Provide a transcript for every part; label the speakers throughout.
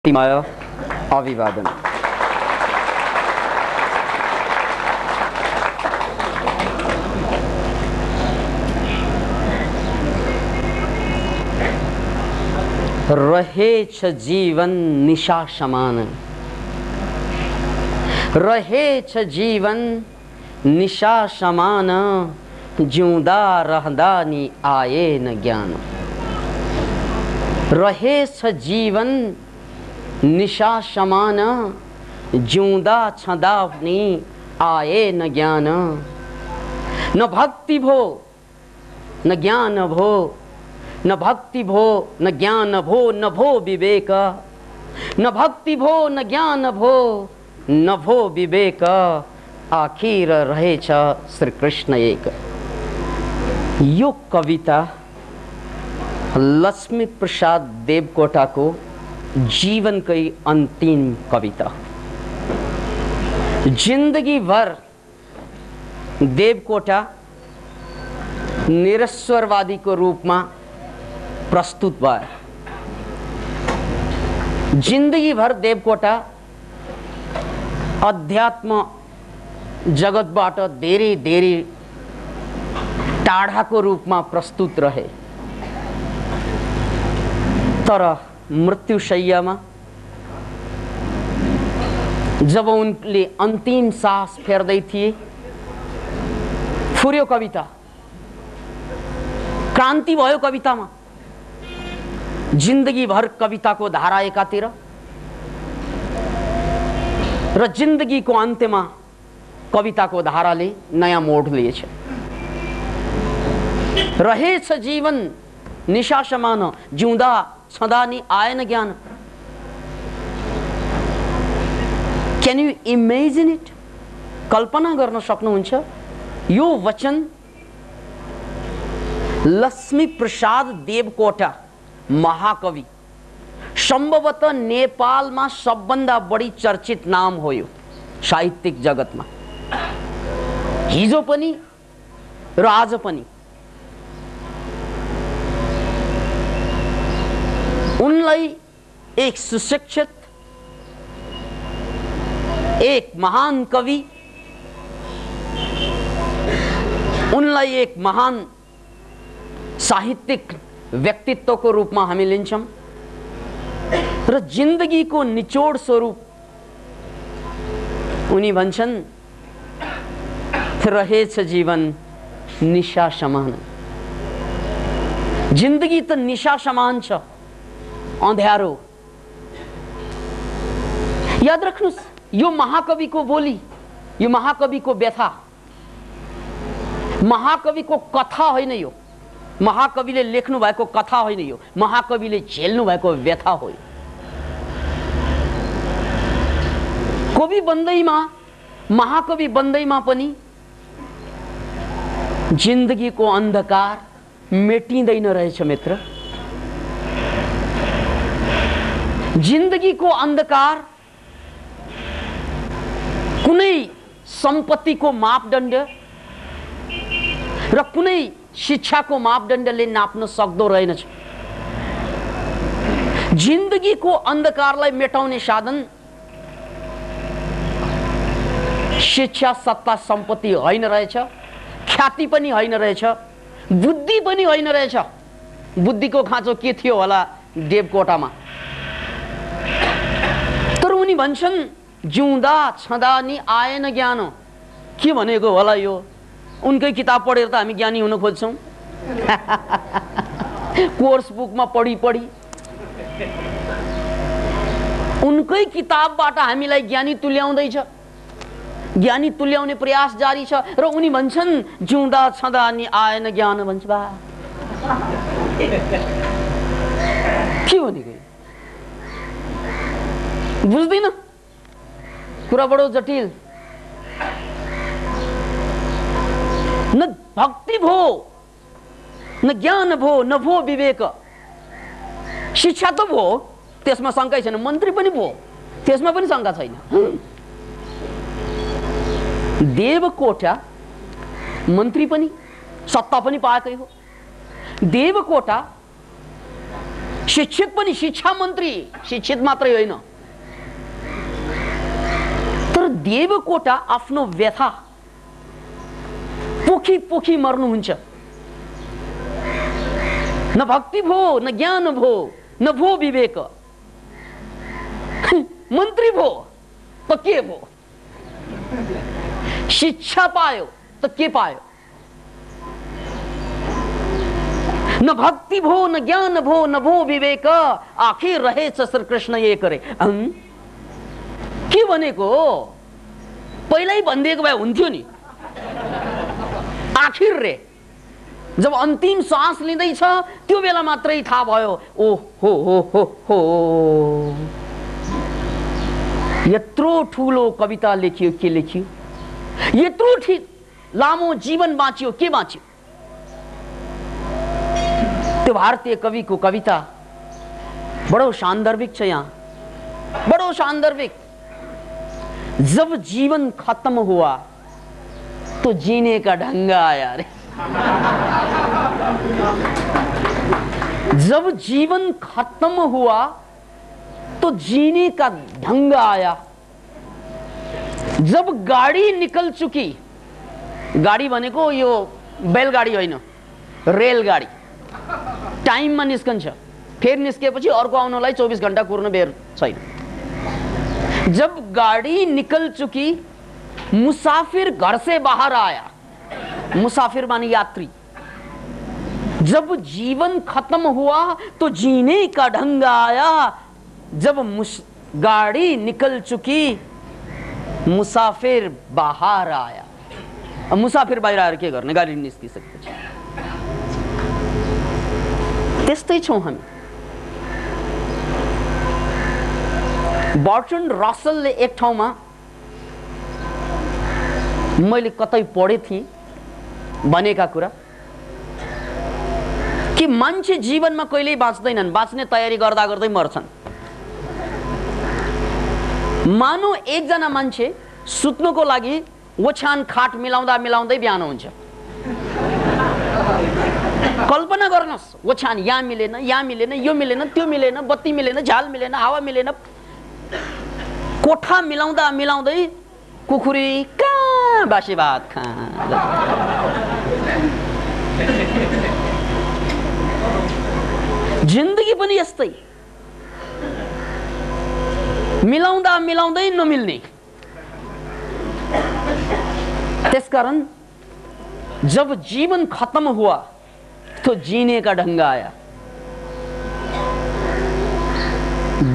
Speaker 1: अभिवादन। रहेछ जीवन निशा समान, रहेछ जीवन निशा समान, जिउँदा रहँदा नि आएन ज्ञान। रहेछ जीवन निशा समान, जिउँदा छँदा पनि आएन ज्ञान। न भक्ति भो न ज्ञान भो, न भक्ति भो न ज्ञान भो, न भो विवेक। न भक्ति भो न ज्ञान भो, न भो विवेक। आखिर रहेछ श्री कृष्ण एक। यो कविता लक्ष्मी प्रसाद देवकोटाको जीवनकै अन्तिम कविता। जिन्दगी भर देवकोटा निरस्वरवादी को रूप में प्रस्तुत भए। जिन्दगी भर देवकोटा अध्यात्म जगतबाट धेरै धेरै टाढाको रूपमा प्रस्तुत रहे। तर मृत्युशय्यामा जब उनले अन्तिम सास फेर्दै थिए, फुर्यो कविता, क्रान्ति भयो कवितामा। जिन्दगी भर कविताको धारा एकातिर र जिन्दगीको अन्त्यमा कविताको धाराले नयाँ मोड लिएछ। रहेछ जीवन निशा समान, जिउँदा छँदा नि आएन ज्ञान। Can you imagine it? कल्पना गर्न सक्नुहुन्छ? यो वचन लक्ष्मी प्रसाद देवकोटा महाकवि, संभवतः नेपालमा सबभन्दा बढी चर्चित नाम हो यो साहित्यिक जगतमा, हिजो पनि र आज पनि। उनलाई एक सुशिक्षित, एक महान कवि, उनलाई एक महान साहित्यिक व्यक्तित्वको रूपमा हामी लिन्छौं र जिन्दगीको निचोड स्वरूप उनी भन्छन्, रहेछ जीवन निशा समान। जिन्दगी त निशा समान छ, अँध्यारो। याद राख्नुस्, यो महाकविको बोली, यो महाकविको व्यथा, महाकविको कथा होइन यो। महाकविले लेख्नु भएको कथा होइन यो, महाकविले झेल्नु भएको व्यथा हो। कवि बन्दैमा, महाकवि बन्दैमा पनि जिन्दगीको अन्धकार मेटिँदैन रहेछ मित्र। जिन्दगीको अन्धकार कुनै सम्पत्तिको मापदण्ड र कुनै शिक्षाको मापदण्डले नाप्न सक्दो रहेनछ। जिन्दगीको अन्धकारलाई मेटाउने साधन शिक्षा, सत्ता, सम्पत्ति होइन रहेछ, ख्याति पनि होइन रहेछ, बुद्धि पनि होइन रहेछ। बुद्धिको खाँचो के थियो होला देवकोटामा? तर उनी भन्छन्, जिउँदा छँदा नि आएन ज्ञान। के भनेको होला यो? उनकै किताब पढेर त हामी ज्ञानी हुन खोज्छौं। कोर्स बुकमा पढी पढी उनकै किताबबाट हामीलाई ज्ञानी तुल्याउँदैछ, ज्ञानी तुल्याउने प्रयास जारी छ। र उनी भन्छन्, जिउँदा छँदा नि आएन ज्ञान भन्छ बा। के भनेको? बुझ्दैन? कुरा बडो जटिल। न भक्ति भो न ज्ञान भो, न भो विवेक। शिक्षा त भो, त्यसमा शंकै छैन। मन्त्री पनि भो, त्यसमा पनि शंका छैन। देवकोटा मन्त्री पनि, सत्ता पनि पाएकै हो। देवकोटा शिक्षित पनि, शिक्षा मन्त्री शिक्षित मात्रै होइन। तर देवकोटा आफ्नो व्यथा पोखी पोखी मर्नुहुन्छ। न भक्ति भो, न ज्ञान भो, न भो विवेक। मन्त्री भो त के भो, शिक्षा पायो त के पायो? न भक्ति भो, न ज्ञान भो, न भो विवेक, आखिर रहेछ श्री कृष्ण ये करे। के भनेको? पहिल्यै भनिदिएको भए हुन्थ्यो नि। आखिर रे, जब अन्तिम सास लिँदैछ त्यो बेला मात्रै थाहा भयो। ओ हो, यत्रो ठुलो कविता लेखियो, के लेखियो? यत्रो लामो जीवन बाँच्यो, के बाँच्यो? त्यो भारतीय कविको कविता बडो सान्दर्भिक छ। यहाँ बडो सान्दर्भिक। जब जीवन खत्म हुआ तो जीने का ढंग आया रे। जब जीवन खत्म हुआ तो जीने का ढंग आया। जब गाडी निकल चुकी, गाडी भनेको यो बैलगाडी होइन, रेलगाडी। टाइममा निस्कन्छ, फेरि निस्केपछि अर्को आउनलाई 24 घण्टा कुर्न बेर छैन। जब गाड़ी निकल चुकी, मुसाफिर घर से बाहर आया। मुसाफिर माने यात्री। जब जीवन खत्म हुआ तो जीने का ढंग आया। जब गाड़ी निकल चुकी, मुसाफिर बाहर आया। अब मुसाफिर बाहिर आएर के गर्ने? गाडी निस्किसकेपछि। त्यस्तै छौं हामी। बर्ट्रन्ड रसलले एक ठाउँमा, मैले कतै पढे थिएँ भनेका कुरा, कि मान्छे जीवनमा कहिल्यै बाँच्दैनन्, बाँच्ने तयारी गर्दा गर्दै मर्छन्। मानौ एकजना मान्छे सुत्नुको लागि ओछ्यान खाट मिलाउँदा मिलाउँदै बिहान हुन्छ। कल्पना गर्नुहोस्, ओछ्यान यहाँ मिलेन, यहाँ मिलेन, यो मिलेन, त्यो मिलेन, बत्ती मिलेन, झाल मिलेन, हावा मिलेन, कोठा मिलाउँदा मिलाउँदै कुखुरी कहाँ बासी भात खा। जिन्दगी पनि यस्तै, मिलाउँदा मिलाउँदै नमिल्ने। त्यसकारण जब जीवन खत्म हुआ तो जीने का ढंग आया।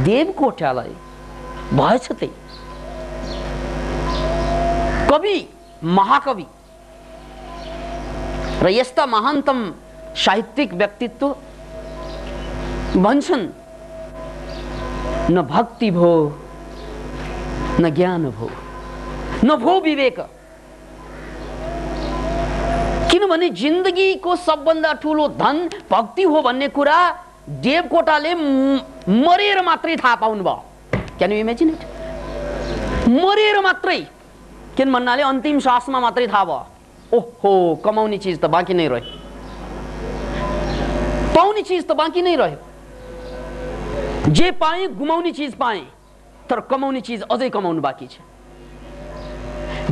Speaker 1: देवकोटालाई भएछ त्यही। कवि, महाकवि र यस्ता महानतम साहित्यिक व्यक्तित्व भन्छन्, न भक्ति भो, न ज्ञान भो, न भो विवेक। किनभने जिन्दगीको सबभन्दा ठुलो धन भक्ति हो भन्ने कुरा देवकोटाले मरेर मात्रै थाहा पाउनु भयो। Can you imagine it? मरेर मात्रै। किन भन्नाले अन्तिम सासमा मात्रै थाहा भयो। ओहो, कमाउने चीज त बाँकी नै रह्यो, पाउने चीज त बाँकी नै रह्यो। जे पाए गुमाउने चीज पाए, तर कमाउने चीज अझै कमाउनु बाँकी छ।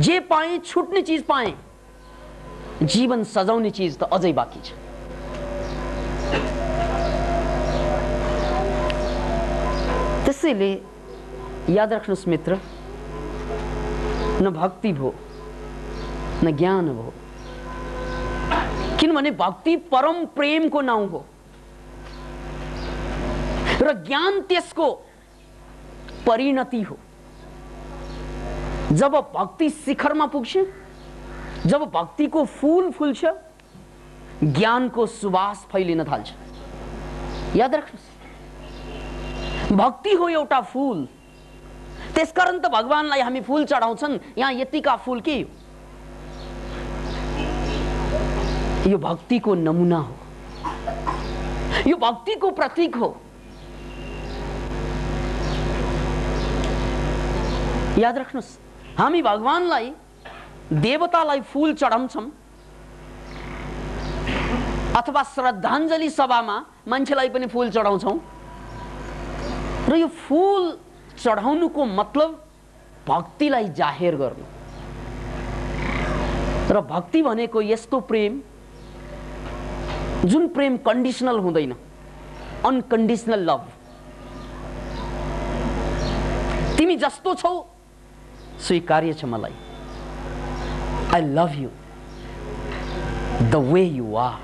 Speaker 1: जे पाए छुट्ने चीज पाए, जीवन सजाउने चीज त अझै बाँकी छ। त्यसैले याद राख्नुहोस् मित्र, न भक्ति भो, न ज्ञान भो। किनभने भक्ति परम प्रेमको नाउँ हो र ज्ञान त्यसको परिणति हो। जब भक्ति शिखरमा पुग्छ, जब भक्तिको फूल फुल्छ, ज्ञानको सुवास फैलिन थाल्छ। याद राख्नुहोस्, भक्ति हो एउटा फूल। त्यसकारण त भगवानलाई हामी फूल चढाउँछन्। यहाँ यतिका फूल के हो? यो भक्तिको नमुना हो, यो भक्तिको प्रतीक हो। याद राख्नुहोस्, हामी भगवानलाई, देवतालाई फूल चढाउँछौं अथवा श्रद्धाञ्जली सभामा मान्छेलाई पनि फूल चढाउँछौं। र यो फूल चढाउनुको मतलब भक्तिलाई जाहेर गर्नु। र भक्ति भनेको यस्तो प्रेम जुन प्रेम कन्डिसनल हुँदैन, अनकन्डिसनल लभ। तिमी जस्तो छौ स्वीकार्य छ मलाई, I love you the way you are.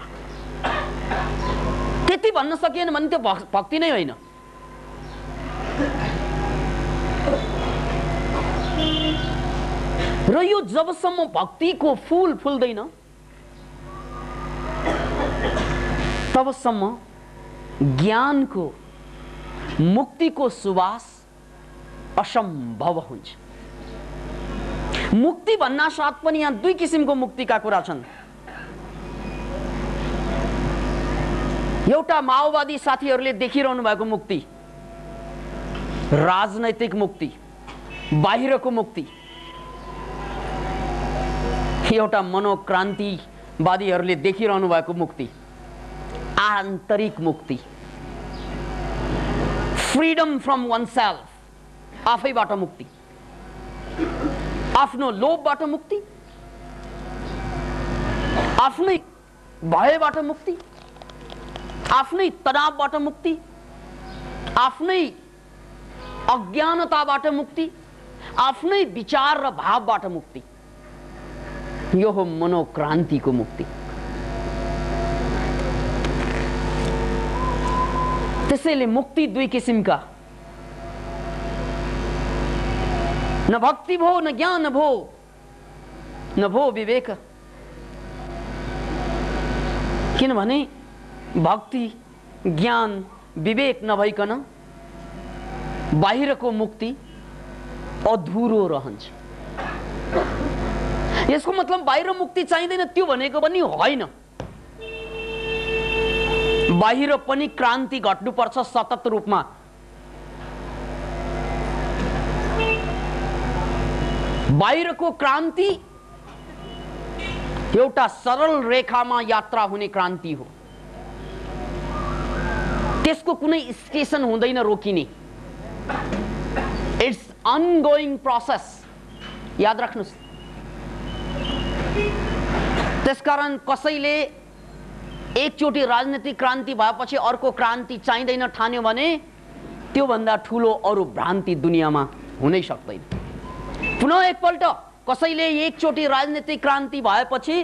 Speaker 1: त्यति भन्न सकिएन भने त्यो भक्ति नै होइन। र यो जबसम्म भक्तिको फूल फुल्दैन तबसम्म ज्ञानको, मुक्तिको सुवास असम्भव हुन्छ। मुक्ति भन्ना साथ पनि यहाँ दुई किसिमको मुक्तिका कुरा छन्। एउटा माओवादी साथीहरूले देखिरहनु भएको मुक्ति, राजनैतिक मुक्ति, बाहिरको मुक्ति। एउटा मनोक्रान्तिवादीहरूले देखिरहनु भएको मुक्ति, आन्तरिक मुक्ति, फ्रीडम फ्रम वन सेल्फ, आफैबाट मुक्ति, आफ्नो लोभबाट मुक्ति, आफ्नै भयबाट मुक्ति, आफ्नै तनावबाट मुक्ति, आफ्नै अज्ञानताबाट मुक्ति, आफ्नै विचार र भावबाट मुक्ति। यो हो मनोक्रान्तिको मुक्ति। त्यसैले मुक्ति दुई किसिमका, न भक्ति भो न ज्ञान भो न भो विवेक। किनभने भक्ति ज्ञान विवेक नभइकन बाहिरको मुक्ति अधुरो रहन्छ। यसको मतलब बाहिर मुक्ति चाहिँदैन त्यो भनेको पनि होइन। बाहिर पनि क्रान्ति घट्नुपर्छ सतत रूपमा। बाहिरको क्रान्ति एउटा सरल रेखामा यात्रा हुने क्रान्ति हो। त्यसको कुनै स्टेसन हुँदैन रोकिने। इट्स अनगोइङ प्रोसेस, याद राख्नुस्। त्यसकारण कसैले एकचोटि राजनीतिक क्रान्ति भएपछि अर्को क्रान्ति चाहिँदैन ठान्यो भने त्यो भन्दा ठूलो अरु भ्रान्ति दुनियाँमा हुनै सक्दैन। पुनः एकपल्ट कसैले एकचोटि राजनीतिक क्रान्ति भएपछि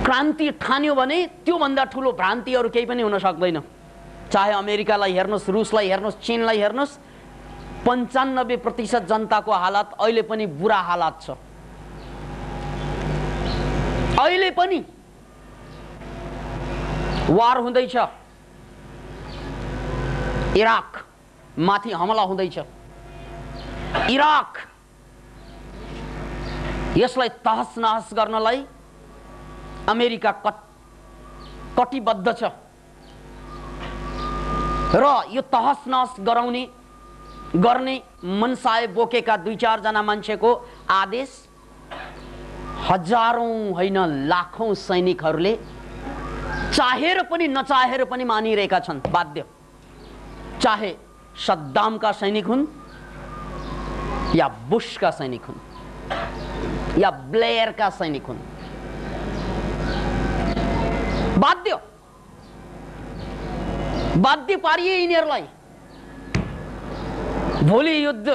Speaker 1: क्रान्ति ठान्यो भने त्यो भन्दा ठूलो भ्रान्ति अरु केही पनि हुन सक्दैन। चाहे अमेरिकालाई हेर्नुस्, रुसलाई हेर्नुस्, चीनलाई हेर्नुस्, 95% जनताको हालत अहिले पनि बुरा हालत छ। अहिले पनि वार हुँदैछ, इराक माथि हमला हुँदैछ। इराक यसलाई तहस नहस गर्नलाई अमेरिका कटिबद्ध छ र यो तहस नहस गर्ने मनसाय बोकेका 2-4 जना मान्छेको आदेश हजारौं होइन लाखौं सैनिकहरूले चाहेर पनि नचाहेर पनि मानिरहेका छन्। बाध्य, चाहे सद्दामका सैनिक हुन् या बुशका सैनिक हुन् या ब्लेयरका सैनिक हुन्, बाध्य पारिए यिनीहरूलाई। भोलि युद्ध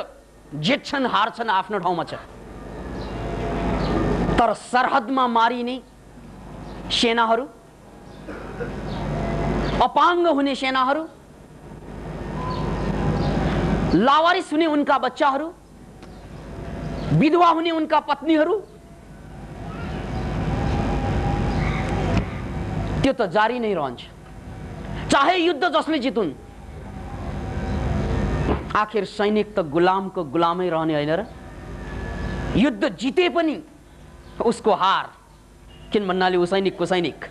Speaker 1: जित्छन् हार्छन् आफ्नो ठाउँमा छ, तर सरहदमा मारिने सेनाहरू, अपाङ्ग हुने सेनाहरू, लावारिस हुने उनका बच्चाहरू, विधवा हुने उनका पत्नीहरू, त्यो त जारी नै रहन्छ। चाहे युद्ध जसले जितुन्, आखिर सैनिक त गुलामको गुलामै रहने होइन र? युद्ध जिते पनि उसको हार, किन भन्नाले ऊ सैनिकको सैनिक।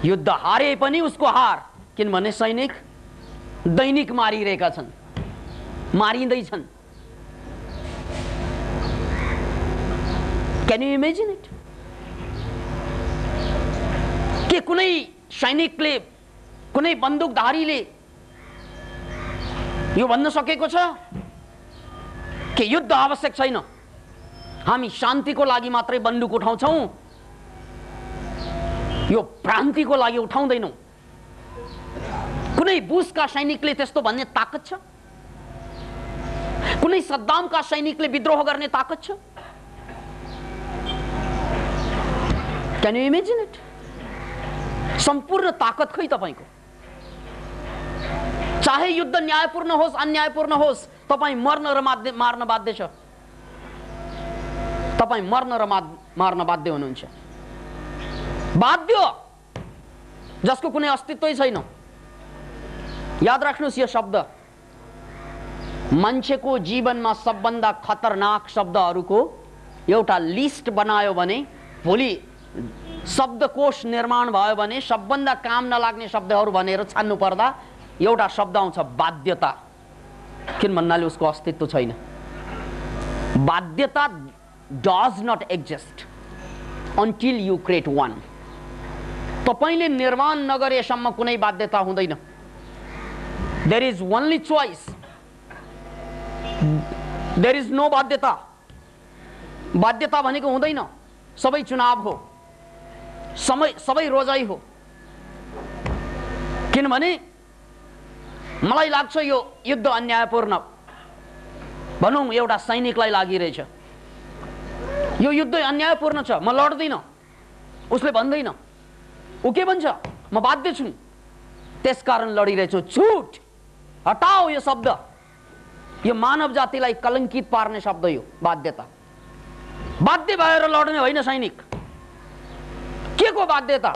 Speaker 1: युद्ध हारे पनि उसको हार, किनभने सैनिक दैनिक मारिरहेका छन्, मारिँदैछन्। Can you imagine it? के कुनै सैनिकले, कुनै बन्दुकधारीले यो भन्न सकेको छ कि युद्ध आवश्यक छैन, हामी शान्तिको लागि मात्रै बन्दुक उठाउँछौं, यो भ्रान्तिको लागि उठाउँदैनौं। कुनै बुशका सैनिकले त्यस्तो भन्ने ताकत छ? कुनै सद्दामका सैनिकले विद्रोह गर्ने ताकत छ? Can you imagine it? सम्पूर्ण ताकत खै तपाईको? चाहे युद्ध न्यायपूर्ण होस् अन्यायपूर्ण होस्, तपाई मर्न र मार्न बाध्य छ। तपाई मर्न र मार्न बाध्य हुनुहुन्छ, बाध्य, जसको कुनै अस्तित्वै छैन। याद राख्नुस् यो शब्द, मान्छेको जीवनमा सबभन्दा खतरनाक शब्दहरूको एउटा लिस्ट बनायो भने, भोलि शब्दकोश निर्माण भयो भने सबभन्दा काम नलाग्ने शब्दहरू भनेर छान्नु पर्दा एउटा शब्द आउँछ, बाध्यता। किन भन्नाले उसको अस्तित्व छैन। बाध्यता does not exist until you create one. तपाईले निर्माण नगरेसम्म कुनै बाध्यता हुँदैन। There is only choice. There is no बाध्यता। बाध्यता भनेको हुँदैन, सबै चुनाव हो, सबै रोजाइ हो। किनभने मलाई लाग्छ यो युद्ध अन्यायपूर्ण, भनौं एउटा सैनिकलाई लागिरहेछ, यो युद्ध अन्यायपूर्ण छ, म लड्दिन, उसले भन्दैन, ऊ के भन्छ, म बाध्य छु, त्यसकारण लडिरहेछु। झुट, हटाओ यो शब्द, यो मानव जातिलाई कलंकित पार्ने शब्द यो बाध्यता। बाध्य भएर लड्ने होइन सैनिक। के को बाध्यता?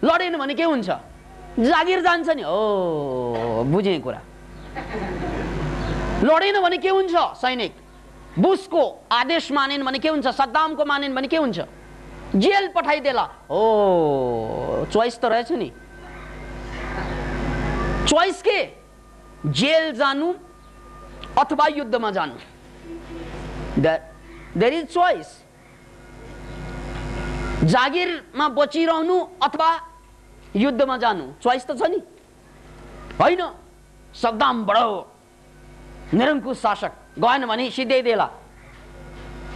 Speaker 1: लडेन भने के हुन्छ? जागिर जान्छ नि। ओ, बुझे कुरा। लडेन भने के हुन्छ? सैनिक बुशको आदेश मानेन भने के हुन्छ? सद्दामको मानेन भने के हुन्छ? जेल पठाइदेला। ओ, चोइस त रहेछ नि। चोइस के? जेल जानु अथवा युद्धमा जानु। There is choice. जागिरमा बचिरहनु अथवा युद्धमा जानु, चोइस त छ नि। होइन, सद्दाम बडो निरंकुश शासक, गएन भने सिधैदेला,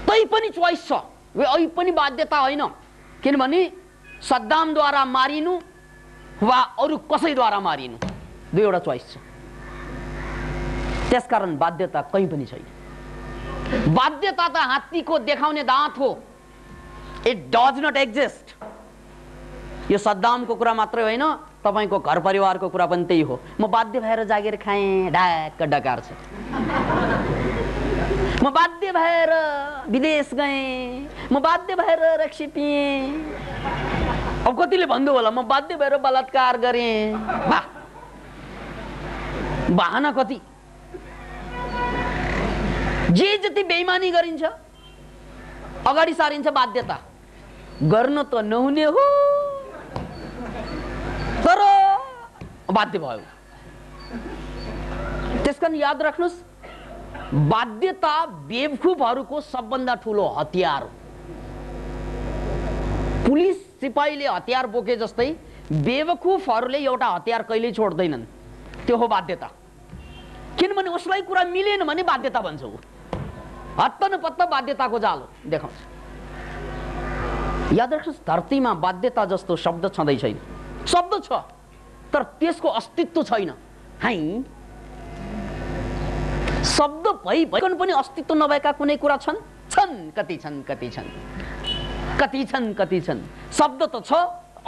Speaker 1: तै पनि चोइस छ। यो पनि बाध्यता होइन, किनभने सद्दामद्वारा मारिनु वा अरू कसैद्वारा मारिनु, दुईवटा चोइस छ। त्यसकारण बाध्यता कहीँ पनि छैन। बाध्यता त हात्तीको देखाउने दाँत हो। It does not exist. यो सद्दामको कुरा मात्रै होइन, तपाईको घर परिवारको कुरा पनि त्यही हो। म बाध्य भएर जागिर खाएँ, ढाक डकार छ। म बाध्य भएर विदेश गएँ, म बाध्य भएर रक्सी पिएँ। अब कतिले भन्दै होला, म बाध्य भएर बलात्कार गरेँ। वाह, बहाना कति। जे जति बेइमानी गरिन्छ, अगाडि सारिन्छ बाध्यता। गर्न त नहुने हो, तर बाध्य भयो। त्यसकारण याद राख्नुस्, बाध्यता बेवकूफहरूको सबभन्दा ठुलो हतियार हो। पुलिस सिपाहीले हतियार बोके जस्तै बेवकूफहरूले एउटा हतियार कहिल्यै छोड्दैनन्, त्यो हो बाध्यता। किनभने उसलाई कुरा मिलेन भने बाध्यता भन्छ। ऊ हत्त न पत्त बाध्यताको जालो देखाउँछ। याद राख्नुहोस्, धरतीमा बाध्यता जस्तो शब्द छँदै छैन। शब्द छ तर त्यसको अस्तित्व छैन। हाइ, शब्द भइकन पनि अस्तित्व नभएका कुनै कुरा छन्? छन्, कति छन्, कति छन्, कति छन्, कति छन्। शब्द त छ,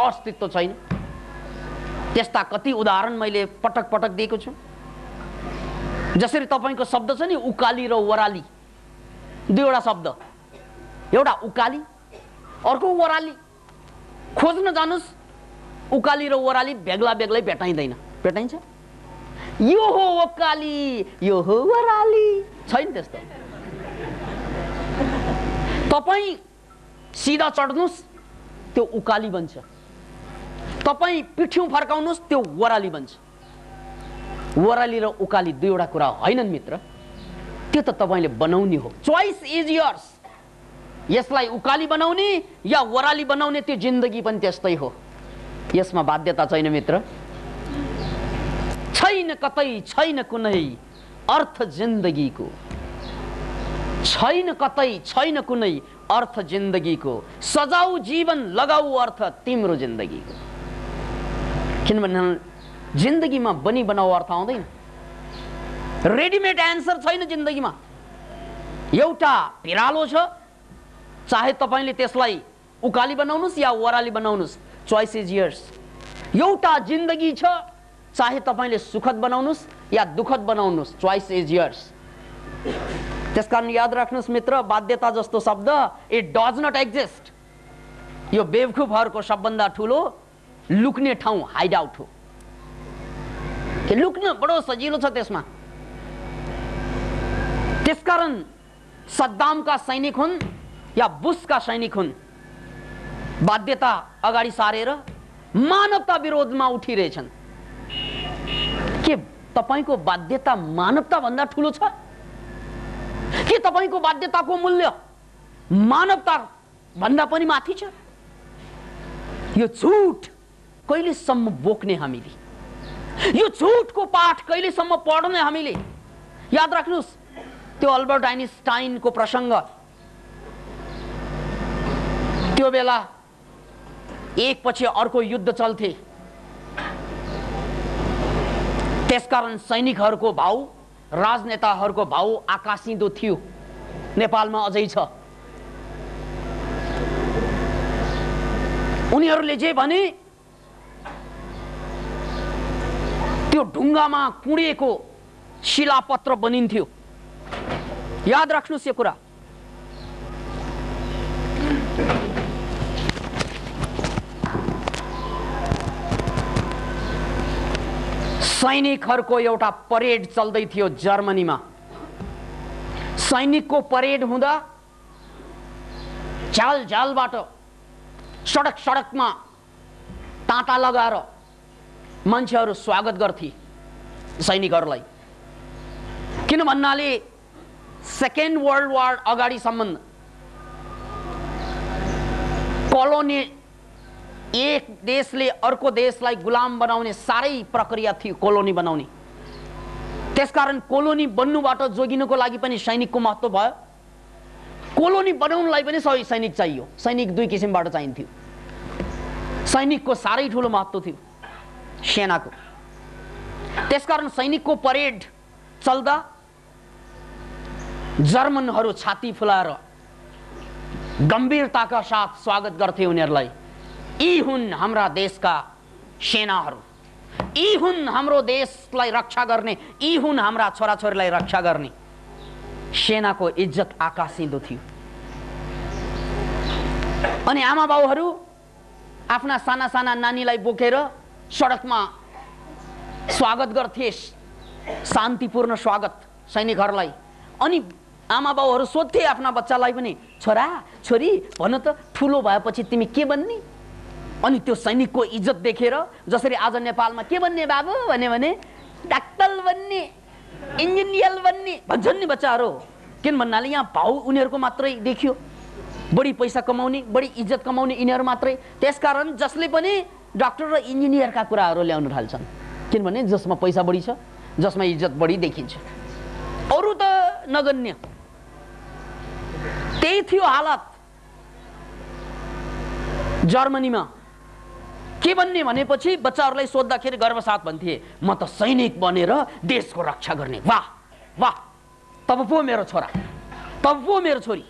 Speaker 1: अस्तित्व छैन। त्यस्ता कति उदाहरण मैले पटक पटक दिएको छु। जसरी तपाईको शब्द छ नि, उकाली र वराली, दुईवटा शब्द, एउटा उकाली अर्को वराली। खोज्न जानुस्, उकाली र वराली बेग्ला बेग्लै भेटाइँदैन। भेटाइन्छ? यो हो उकाली, यो हो वराली, छैन त्यस्तो। तपाई सिधा चढ्नुस्, त्यो उकाली बन्छ। तपाई पिठ्यौं फर्काउनुस्, त्यो वराली बन्छ। वराली र उकाली दुईवटा कुरा हैनन् मित्र, त्यो त तपाईले बनाउने हो। Choice is yours. यसलाई उकाली बनाउने या वराली बनाउने, त्यो जिन्दगी पनि त्यस्तै हो। यसमा बाध्यता छैन मित्र, छैन, कतै छैन कुनै अर्थ जिन्दगीको, छैन कतै छैन कुनै अर्थ जिन्दगीको, सजाऊ जीवन लगाऊ अर्थ तिम्रो जिन्दगीको। किनभने जिन्दगीमा बनी बनाऊ अर्थ आउँदैन। रेडिमेड एन्सर छैन जिन्दगीमा। एउटा भिरालो छ, चाहे तपाईले त्यसलाई उकाली बनाउनुस् या वराली बनाउनुस्, चोइस इज योर्स। एउटा जिन्दगी छ, चाहे तपाईले सुखद बनाउनुस् या दुखद बनाउनुस्, चोइस इज योर्स। त्यसकारण याद राख्नुस् मित्र, बाध्यता जस्तो शब्द इट डज नट एक्जिस्ट। यो बेवकुफहरूको सबभन्दा ठुलो लुक्ने ठाउँ हाइड आउट हो। कि लुक्न बडो सजिलो छ त्यसमा। त्यसकारण सद्दामका सैनिक हुन् या बुशका सैनिक हुन्, बाध्यता अगाडि सारेर मानवता विरोधमा उठिरहेछन्। के तपाईको बाध्यता मानवता भन्दा ठुलो छ? के तपाईको बाध्यताको मूल्य मानवता भन्दा पनि माथि छ? यो झुट कहिलेसम्म बोक्ने हामीले? यो झुटको पाठ कहिलेसम्म पढ्ने हामीले? याद राख्नुस्, त्यो अल्बर्ट आइन्स्टाइनको प्रसंग, त्यो बेला एक पछि अर्को युद्ध चल्थे। त्यसकारण सैनिकहरूको भाउ, राजनेताहरूको भाउ आकाशिँदो थियो। नेपालमा अझै छ। उनीहरूले जे भने त्यो ढुङ्गामा कुँडिएको शिलापत्र बनिन्थ्यो। याद राख्नुस् यो कुरा। सैनिकहरूको एउटा परेड चल्दै थियो जर्मनीमा। सैनिकको परेड हुँदा झाल झालबाट सडक सडकमा ताता लगाएर मान्छेहरू स्वागत गर्थे सैनिकहरूलाई। किन भन्नाले सेकेन्ड वर्ल्ड वार अगाडिसम्म कोलोनी, एक देशले अर्को देशलाई गुलाम बनाउने साह्रै प्रक्रिया थियो कोलोनी बनाउने। त्यसकारण कोलोनी बन्नुबाट जोगिनको लागि पनि सैनिकको महत्त्व भयो। कोलोनी बनाउनलाई पनि सैनिक चाहियो। सैनिक दुई किसिमबाट चाहिन्थ्यो। सैनिकको साह्रै ठुलो महत्त्व थियो, सेनाको। त्यसकारण सैनिकको परेड चल्दा जर्मनहरू छाती फुलाएर गम्भीरताका साथ स्वागत गर्थे उनीहरूलाई। यी हुन् हाम्रा देशका सेनाहरू, यी हुन् हाम्रो देशलाई रक्षा गर्ने, यी हुन् हाम्रा छोराछोरीलाई रक्षा गर्ने। सेनाको इज्जत आकाशिँदो थियो। अनि आमा बाउहरू आफ्ना साना साना नानीलाई बोकेर सडकमा स्वागत गर्थे, शान्तिपूर्ण स्वागत सैनिकहरूलाई। अनि आमा बाउहरू सोध्थे आफ्ना बच्चालाई पनि, छोरा छोरी भन त ठुलो भएपछि तिमी के बन्ने? अनि त्यो सैनिकको इज्जत देखेर, जसरी आज नेपालमा के बन्ने बाबु भने डाक्टर बन्ने, इन्जिनियर बन्ने भन्छन् नि बच्चाहरू। किन भन्नाले यहाँ भाउ उनीहरूको मात्रै देखियो, बढी पैसा कमाउने, बढी इज्जत कमाउने यिनीहरू मात्रै। त्यसकारण जसले पनि डाक्टर र इन्जिनियरका कुराहरू ल्याउन थाल्छन्, किनभने जसमा पैसा बढी छ, जसमा इज्जत बढी देखिन्छ। अरू त नगण्य। त्यही थियो हालत जर्मनीमा। के बन्ने भनेपछि बच्चाहरूलाई सोद्धाखेरि गर्वसाथ भन्थे, म त सैनिक बनेर देशको रक्षा गर्ने। वाह वाह, तब पो मेरो छोरा, तब पो मेरो छोरी।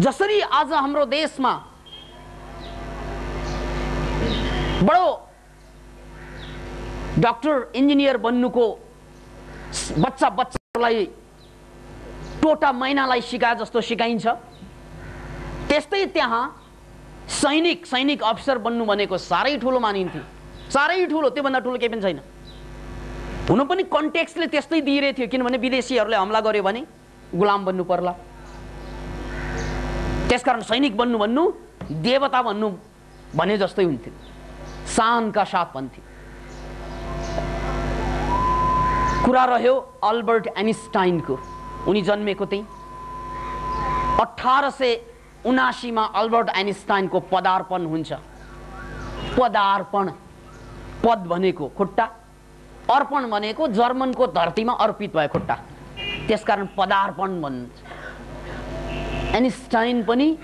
Speaker 1: जसरी आज हाम्रो देशमा बडो डाक्टर इन्जिनियर बन्नुको बच्चाहरूलाई टोटा मैनालाई सिकाए जस्तो सिकाइन्छ, त्यस्तै त्यहाँ सैनिक अफिसर बन्नु भनेको साह्रै ठुलो मानिन्थ्यो। साह्रै ठुलो, त्योभन्दा ठुलो केही पनि छैन। हुन पनि कन्टेक्स्टले त्यस्तै दिइरहेको थियो, किनभने विदेशीहरूले हमला गर्यो भने गुलाम बन्नु पर्ला। त्यसकारण सैनिक भन्नु देवता भन्नु भने जस्तै हुन्थ्यो, शानका साथ भन्थ्यो। कुरा रह्यो अल्बर्ट आइन्स्टाइनको। उनी जन्मेको त्यही 1879 मा अल्बर्ट आइन्स्टाइनको पदार्पण हुन्छ। पदार्पण पद भनेको खुट्टा, अर्पण भनेको जर्मनको धरतीमा अर्पित भयो खुट्टा, त्यसकारण पदार्पण भन्छ। आइन्स्टाइन पनि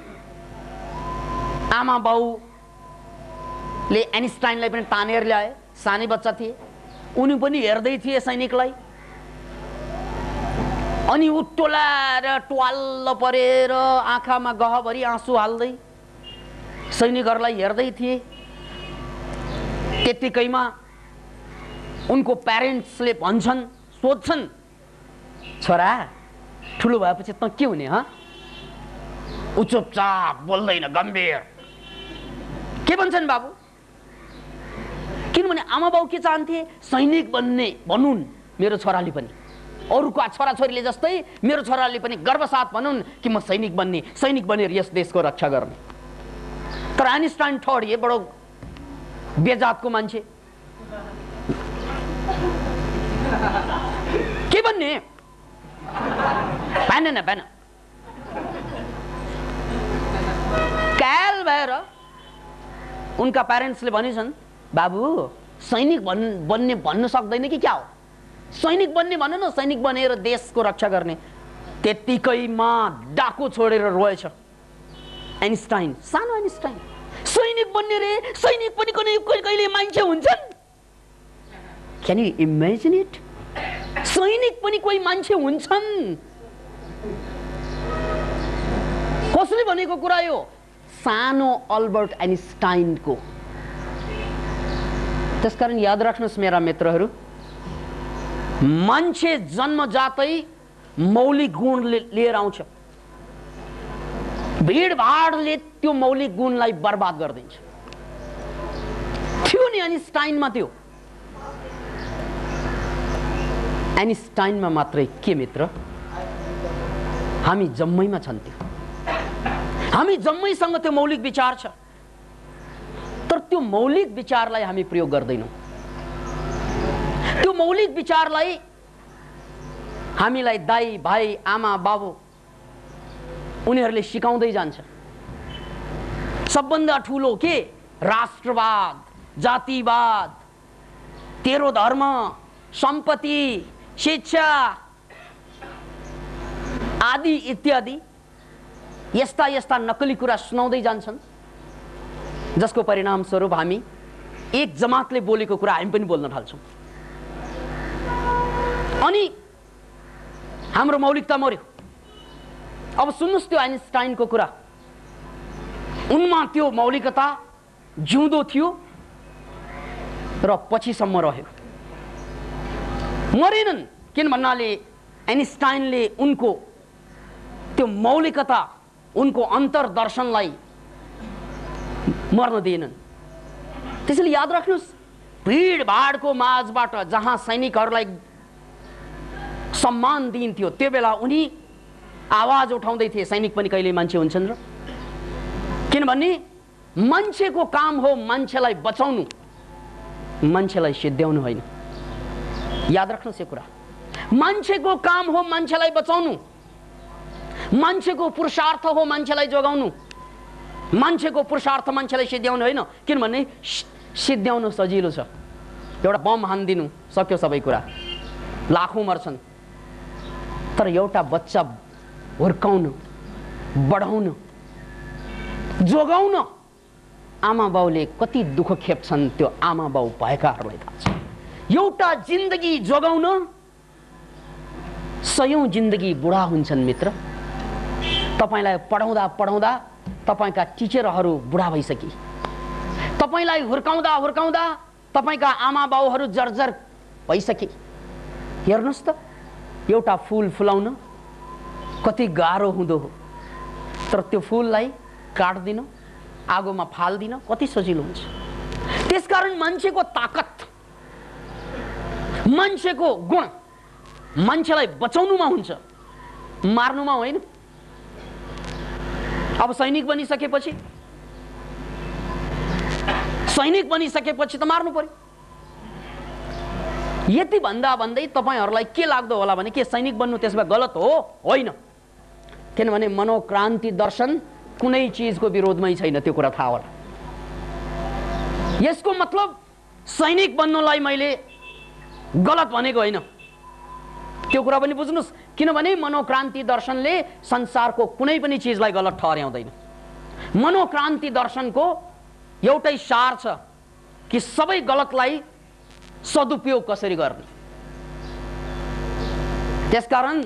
Speaker 1: आमा बाउले आइन्स्टाइनलाई पनि तानेर ल्याए, सानै बच्चा थिए, उनी पनि हेर्दै थिए सैनिकलाई, अनि उत्तोलाएर ट्वाल्ल परेर आँखामा गहभरि आँसु हाल्दै सैनिकहरूलाई हेर्दै थिए। त्यतिकैमा उनको प्यारेन्ट्सले भन्छन्, सोध्छन्, छोरा ठुलो भएपछि त के हुने? ऊ चुपचाप बोल्दैन, गम्भीर। के भन्छन् बाबु? किनभने आमा बाउ के चाहन्थे? सैनिक बन्ने भनुन् मेरो छोराले पनि, अरूको छोराछोरीले जस्तै मेरो छोराले पनि गर्वसाथ भनुन् कि म सैनिक बनेर यस देशको रक्षा गर्ने। तर आइन्स्टाइन ठडिए, बडो बेजातको मान्छे, के भन्ने? भएन भएन। काल भएर उनका प्यारेन्ट्सले भनेछन्, बाबु सैनिक बन्ने भन्न सक्दैन कि क्या हो? सैनिक बन्ने भन न, सैनिक बनेर देशको रक्षा गर्ने। त्यतिकैमा डाको छोडेर रोएछ आइन्स्टाइन, सानो आइन्स्टाइन। सैनिक बन्ने रे, सैनिक पनि कहिले मान्छे हुन्छन्? Can you imagine it? सैनिक पनि कोही मान्छे हुन्छन्? कसले भनेको कुरा यो? सानो अल्बर्ट आइन्स्टाइनको। त्यसकारण याद राख्नुहोस् मेरा मित्रहरू, मान्छे जन्मजातै मौलिक गुण लिएर आउँछ, भिडभाडले त्यो मौलिक गुणलाई बर्बाद गरिदिन्छ। थियो नि आइन्स्टाइनमा, त्यो आइन्स्टाइनमा मात्रै के मित्र? हामी जम्मैमा छन् त्यो, हामी जम्मैसँग त्यो मौलिक विचार छ, तर त्यो मौलिक विचारलाई हामी प्रयोग गर्दैनौँ। त्यो मौलिक विचारलाई हामीलाई दाइ भाइ आमा बाबु उनीहरूले सिकाउँदै जान्छ। सबभन्दा ठुलो के? राष्ट्रवाद, जातिवाद, तेरो धर्म, सम्पत्ति, शिक्षा आदि इत्यादि यस्ता यस्ता नकली कुरा सुनाउँदै जान्छन्, जसको परिणाम स्वरूप हामी एक जमातले बोलेको कुरा हामी पनि बोल्न थाल्छौँ, अनि हाम्रो मौलिकता मर्यो। अब सुन्नुहोस् त्यो आइन्स्टाइनको कुरा, उनमा त्यो मौलिकता जिउँदो थियो र पछिसम्म रह्यो, मरेनन्। किन भन्नाले आइन्स्टाइनले उनको त्यो मौलिकता, उनको अन्तर्दर्शनलाई मर्न दिएनन्। त्यसैले याद राख्नुहोस्, भिडभाडको माझबाट जहाँ सैनिकहरूलाई सम्मान दिइन्थ्यो, त्यो बेला उनी आवाज उठाउँदै थिए, सैनिक पनि कहिले मान्छे हुन्छन् र। किनभने मान्छेको काम हो मान्छेलाई बचाउनु, मान्छेलाई सिद्ध्याउनु होइन। याद राख्नुहोस् यो कुरा, मान्छेको काम हो मान्छेलाई बचाउनु, मान्छेको पुरुषार्थ हो मान्छेलाई जोगाउनु, मान्छेको पुरुषार्थ मान्छेलाई सिद्ध्याउनु होइन। किनभने सिद्ध्याउनु सजिलो छ, एउटा बम हानिदिनु सक्यो सबै कुरा, लाखौँ मर्छन्। तर एउटा बच्चा हुर्काउनु, बढाउनु, जोगाउन आमा बाउले कति दुःख खेप्छन्, त्यो आमा बाउ भएकाहरूलाई थाहा छ। एउटा जिन्दगी जोगाउन सयौं जिन्दगी बुढा हुन्छन् मित्र। तपाईलाई पढाउँदा पढाउँदा तपाईका टिचरहरू बुढा भइसके, तपाईलाई हुर्काउँदा हुर्काउँदा तपाईका आमा बाउहरू जर्जर भइसके। हेर्नुस् त, एउटा फूल फुलाउन कति गाह्रो हुँदो हो, तर त्यो फूललाई काट्दिन, आगोमा फाल्दिन कति सजिलो हुन्छ। त्यसकारण मान्छेको ताकत, मान्छेको गुण मान्छेलाई बचाउनुमा हुन्छ, मार्नुमा होइन। अब सैनिक बनिसकेपछि त मार्नु पर्यो। यति भन्दा भन्दै तपाईहरुलाई के लाग्दो होला भने के सैनिक बन्नु त्यसमा गलत हो? होइन। किनभने मनोक्रान्ति दर्शन कुनै चीजको विरोधमै छैन, त्यो कुरा थाहा होला। यसको मतलब सैनिक बन्नलाई मैले गलत भनेको होइन, त्यो कुरा पनि बुझ्नुस्। किनभने मनोक्रान्ति दर्शनले संसारको कुनै पनि चिजलाई गलत ठहर्याउँदैन। मनोक्रान्ति दर्शनको एउटै सार छ कि सबै गलतलाई सदुपयोग कसरी गर्ने। त्यसकारण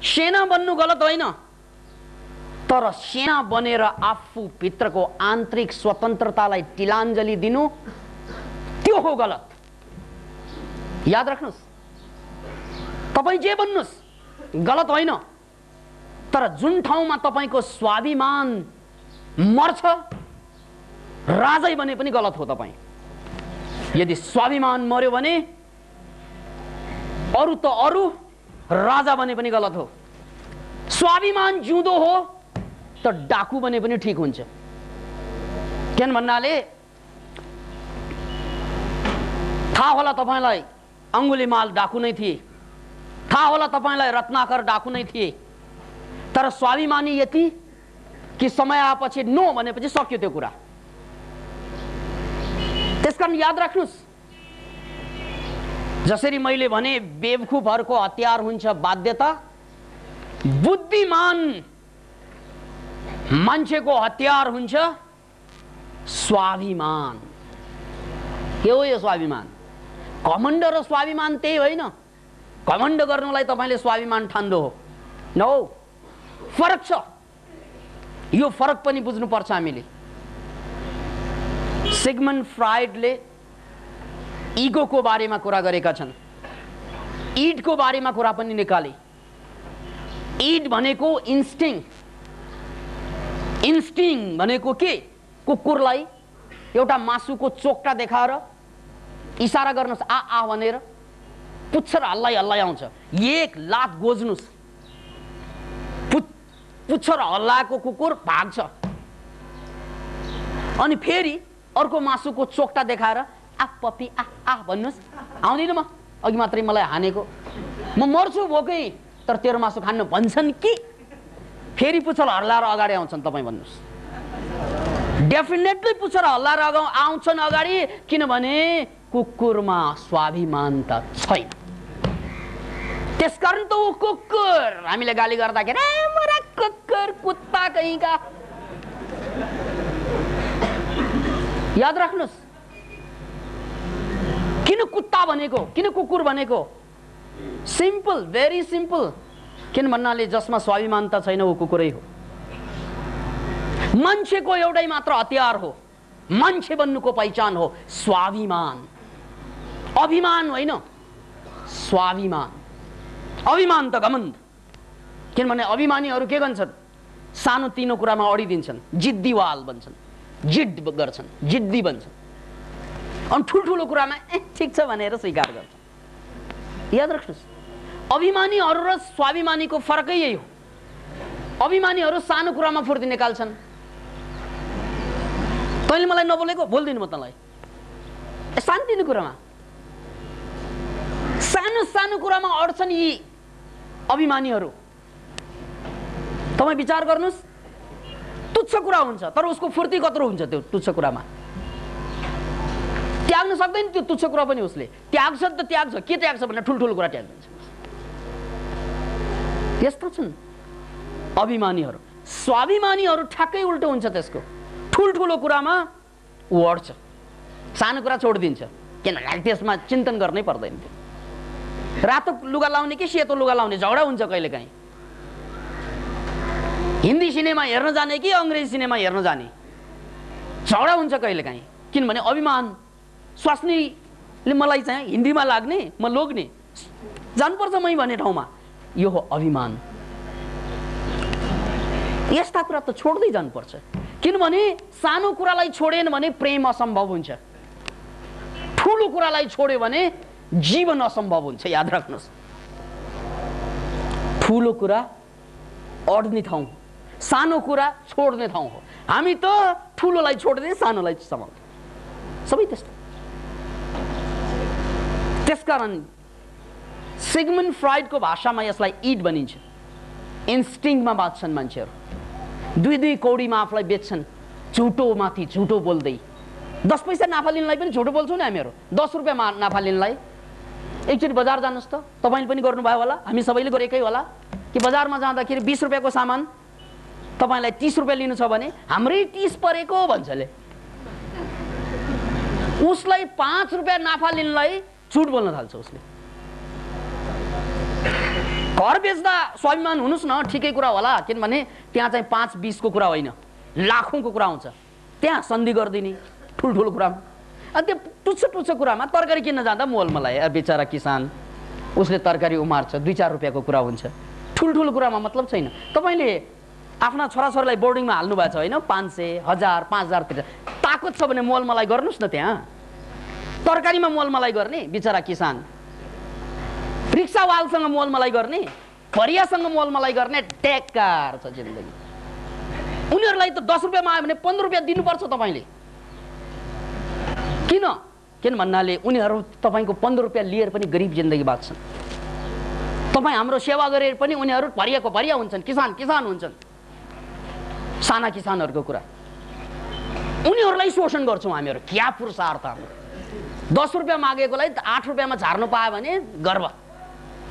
Speaker 1: सेना बन्नु गलत होइन, तर सेना बनेर आफू भित्रको आन्तरिक स्वतन्त्रतालाई तिलाञ्जली दिनु त्यो हो गलत। याद राख्नुस्, तपाईं जे बन्नुस् गलत होइन, तर जुन ठाउँमा तपाईको स्वाभिमान मर्छ, राजै बने पनि गलत हो। तपाईं यदि स्वाभिमान मर्यो भने अरु त अरु, राजा बने पनि गलत हो। स्वाभिमान जिउँदो हो त डाकु बने पनि ठीक हुन्छ। किन भन्नाले थाहा होला तपाईलाई अंगुलीमाल डाकु नै थिए, थाहा होला तपाईलाई रत्नाकर डाकु नै थिए, तर स्वाभिमानी यति कि समय आएपछि नो भनेपछि सक्यो त्यो कुरा। त्यसकारण याद राख्नुस्, जसरी मैले भने बेवकूफहरुको हतियार हुन्छ बाध्यता, बुद्धिमान मान्छेको हतियार हुन्छ स्वाभिमान। के हो यो स्वाभिमान? घमण्ड र स्वाभिमान त्यही होइन। घमण्ड गर्नुलाई तपाईले स्वाभिमान ठान्नु हो, नो, फरक छ। यो फरक पनि बुझ्नु पर्छ हामीले। सिगमन्ड फ्राइडले इगोको बारेमा कुरा गरेका छन्, इडको बारेमा कुरा पनि निकाले। इड भनेको इन्स्टिङ, इन्स्टिङ भनेको के? कुकुरलाई एउटा मासुको चोक्टा देखाएर इशारा गर्नुस् आ आ भनेर पुच्छर हल्लाई हल्लाई आउँछ, एक लात गोज्नुस्, पुच्छर हल्लाएको कुकुर भाग्छ। अनि फेरि अर्को मासुको चोक्टा देखाएर आ पपी आ आ भन्नुस्, आउँदिन म, अघि मात्रै मलाई हानेको, म मर्छु भोकै, तर तेरो मासु खान्न भन्छन् कि फेरि पुच्छर हल्लाएर अगाडि आउँछन् तपाईँ भन्नुस्। डेफिनेटली पुच्छर हल्लाएर आउँछन् अगाडि, किनभने कुकुरमा स्वाभिमान त छैन। त्यसकारण त ऊ कुकुर, हामीले गाली गर्दाखेरि मेरा कुकुर, कुत्ता कहीँका। याद राख्नुस्, किन कुत्ता भनेको, किन कुकुर भनेको? Simple, very simple. किन भन्नाले जसमा स्वाभिमान त छैन ऊ कुकुरै हो। मान्छेको एउटै मात्र हतियार हो, मान्छे बन्नुको पहिचान हो स्वाभिमान, अभिमान होइन, स्वाभिमान। अभिमान त घमण्ड। किनभने अभिमानीहरू के गर्छन्? सानो तिनो कुरामा अडिदिन्छन्, जिद्दीवाल बन्छन्, जिद गर्छन्, जिद्दी बन्छन्, अनि ठुल्ठुलो कुरामा ठिक छ भनेर स्वीकार गर्छन्। याद राख्नुस्, अभिमानीहरू र स्वाभिमानीको फरकै यही हो। अभिमानीहरू सानो कुरामा फुर्ती निकाल्छन्। तैँले मलाई नबोलेको बोल्दिनु म तँलाई, सानो कुरामा, सानो सानो कुरामा अड्छन् यी अभिमानीहरू। तपाईँ विचार गर्नुस्, तुच्छ कुरा हुन्छ तर उसको फुर्ती कत्रो हुन्छ त्यो तुच्छ कुरामा। त्याग्न सक्दैन त्यो तुच्छ कुरा पनि उसले, त्याग्छ त त्याग्छ, के त्याग्छ भने ठुल्ठुलो कुरा त्याग्छ। यस्ता छन् अभिमानीहरू। स्वाभिमानीहरू ठ्याक्कै उल्टो हुन्छ, त्यसको ठुल्ठुलो कुरामा ऊ अड्छ, सानो कुरा छोडिदिन्छ, किनभने त्यसमा चिन्तन गर्नै पर्दैन। त्यो रातो लुगा लाउने कि सेतो लुगा लाउने झगडा हुन्छ कहिलेकाहीँ। हिन्दी सिनेमा हेर्न जाने कि अङ्ग्रेजी सिनेमा हेर्न जाने झगडा हुन्छ कहिलेकाहीँ, किनभने अभिमान। स्वास्नीले मलाई चाहिँ हिन्दीमा लाग्ने, म लोग्ने, जानुपर्छ मै भन्ने ठाउँमा, यो हो अभिमान। यस्ता कुरा त छोड्दै जानुपर्छ, किनभने सानो कुरालाई छोडेन भने प्रेम असम्भव हुन्छ, ठुलो कुरालाई छोड्यो भने जीवन असम्भव हुन्छ। याद राख्नुहोस्, ठुलो कुरा अड्ने ठाउँ, सानो कुरा छोड्ने ठाउँ हो। हामी त ठुलोलाई छोड्दै सानोलाई समाउँछौँ, सबै त्यस्तो। त्यसकारण सिगमन्ड फ्राइडको भाषामा यसलाई इड भनिन्छ। इन्स्टिङमा बाँच्छन् मान्छेहरू, दुई दुई कौडीमा आफूलाई बेच्छन्, झुटो माथि झुटो बोल्दै, 10 पैसा नाफा लिनलाई पनि झुटो बोल्छौँ नि हामीहरू। 10 रुपियाँ नाफा लिनलाई एकचोटि बजार जानुहोस् त, तपाईँले पनि गर्नुभयो होला, हामी सबैले गरेकै होला कि बजारमा जाँदाखेरि 20 रुपियाँको सामान तपाईँलाई 30 रुपियाँ लिनु छ भने हाम्रै 30 परेको भन्छले, उसलाई 5 रुपियाँ नाफा लिनलाई झुट बोल्न थाल्छ उसले। घर बेच्दा स्वाभिमान हुनुस् न, ठिकै कुरा होला, किनभने त्यहाँ चाहिँ 5-20 को कुरा होइन, लाखौँको कुरा आउँछ। त्यहाँ सन्धि गरिदिने ठुल्ठुलो कुरामा, अनि त्यो टुच्चो कुरामा तरकारी किन्न जाँदा मोल मलाई बेचारा किसान उसले तरकारी उमार्छ, 2-4 रुपियाँको कुरा हुन्छ। ठुल्ठुलो कुरामा मतलब छैन। तपाईँले आफ्ना छोराछोरीलाई बोर्डिङमा हाल्नु भएको छ होइन, 500, 1000, 5000 तिर ताकत छ भने मोल मलाई गर्नुहोस् न। त्यहाँ तरकारीमा मोल मलाई गर्ने बिचरा किसान, रिक्सावालसँग मोल मलाई गर्ने, फरियासँग मोल मलाई गर्ने टेक्कार छ जिन्दगी। उनीहरूलाई त 10 रुपियाँमा आयो भने 15 रुपियाँ दिनुपर्छ तपाईँले। किन भन्नाले उनीहरू तपाईँको 15 रुपियाँ लिएर पनि गरिब जिन्दगी बाँच्छन्। तपाईँ हाम्रो सेवा गरेर पनि उनीहरू भरियाको भरिया हुन्छन्, किसान हुन्छन्। साना किसानहरूको कुरा, उनीहरूलाई शोषण गर्छौँ हामीहरू। क्या पुरुषार्थ हाम्रो। 10 रुपियाँ मागेकोलाई 8 रुपियाँमा झार्नु पायो भने गर्व।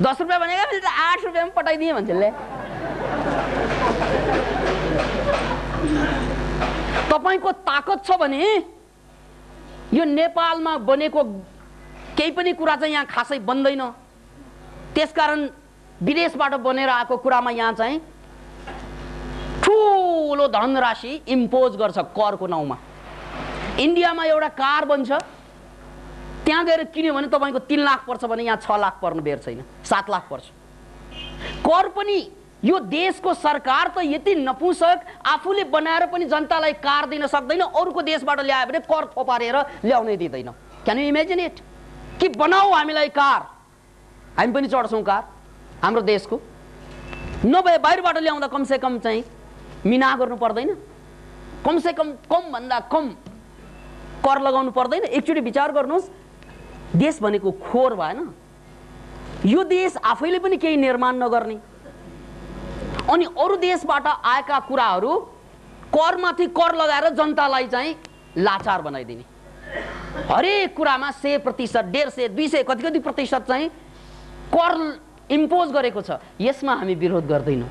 Speaker 1: 10 रुपियाँ भनेको मैले त 8 रुपियाँमा पठाइदिएँ भन्छले। तपाईँको ताकत छ भने यो नेपालमा बनेको केही पनि कुरा चाहिँ यहाँ खासै बन्दैन। त्यसकारण विदेशबाट बनेर आएको कुरामा यहाँ चाहिँ ठुलो धनराशि इम्पोज गर्छ करको नाउँमा। इन्डियामा एउटा कार बन्छ, त्यहाँ गएर किन्यो भने तपाईँको 3 लाख पर्छ भने यहाँ 6 लाख पर्नु बेर छैन, 7 लाख पर्छ। कर पनि यो देशको सरकार त यति नपुंसक, आफूले बनाएर पनि जनतालाई कार दिन सक्दैन, अरूको देशबाट ल्यायो भने कर थोपारेर ल्याउनै दिँदैन। Can you imagine it? कि बनाऊ हामीलाई कार, हामी पनि चढ्छौँ कार हाम्रो देशको, नभए बाहिरबाट ल्याउँदा कमसेकम चाहिँ मिना गर्नु पर्दैन? कमसेकम भन्दा कम कर लगाउनु पर्दैन? एकचोटि विचार गर्नुहोस्, देश भनेको खोर भएन? यो देश आफैले पनि केही निर्माण नगर्ने अनि अरू देशबाट आएका कुराहरू करमाथि कर लगाएर जनतालाई चाहिँ लाचार बनाइदिने। हरेक कुरामा 100%, 150, 200 कति प्रतिशत चाहिँ कर इम्पोज गरेको छ। यसमा हामी विरोध गर्दैनौँ।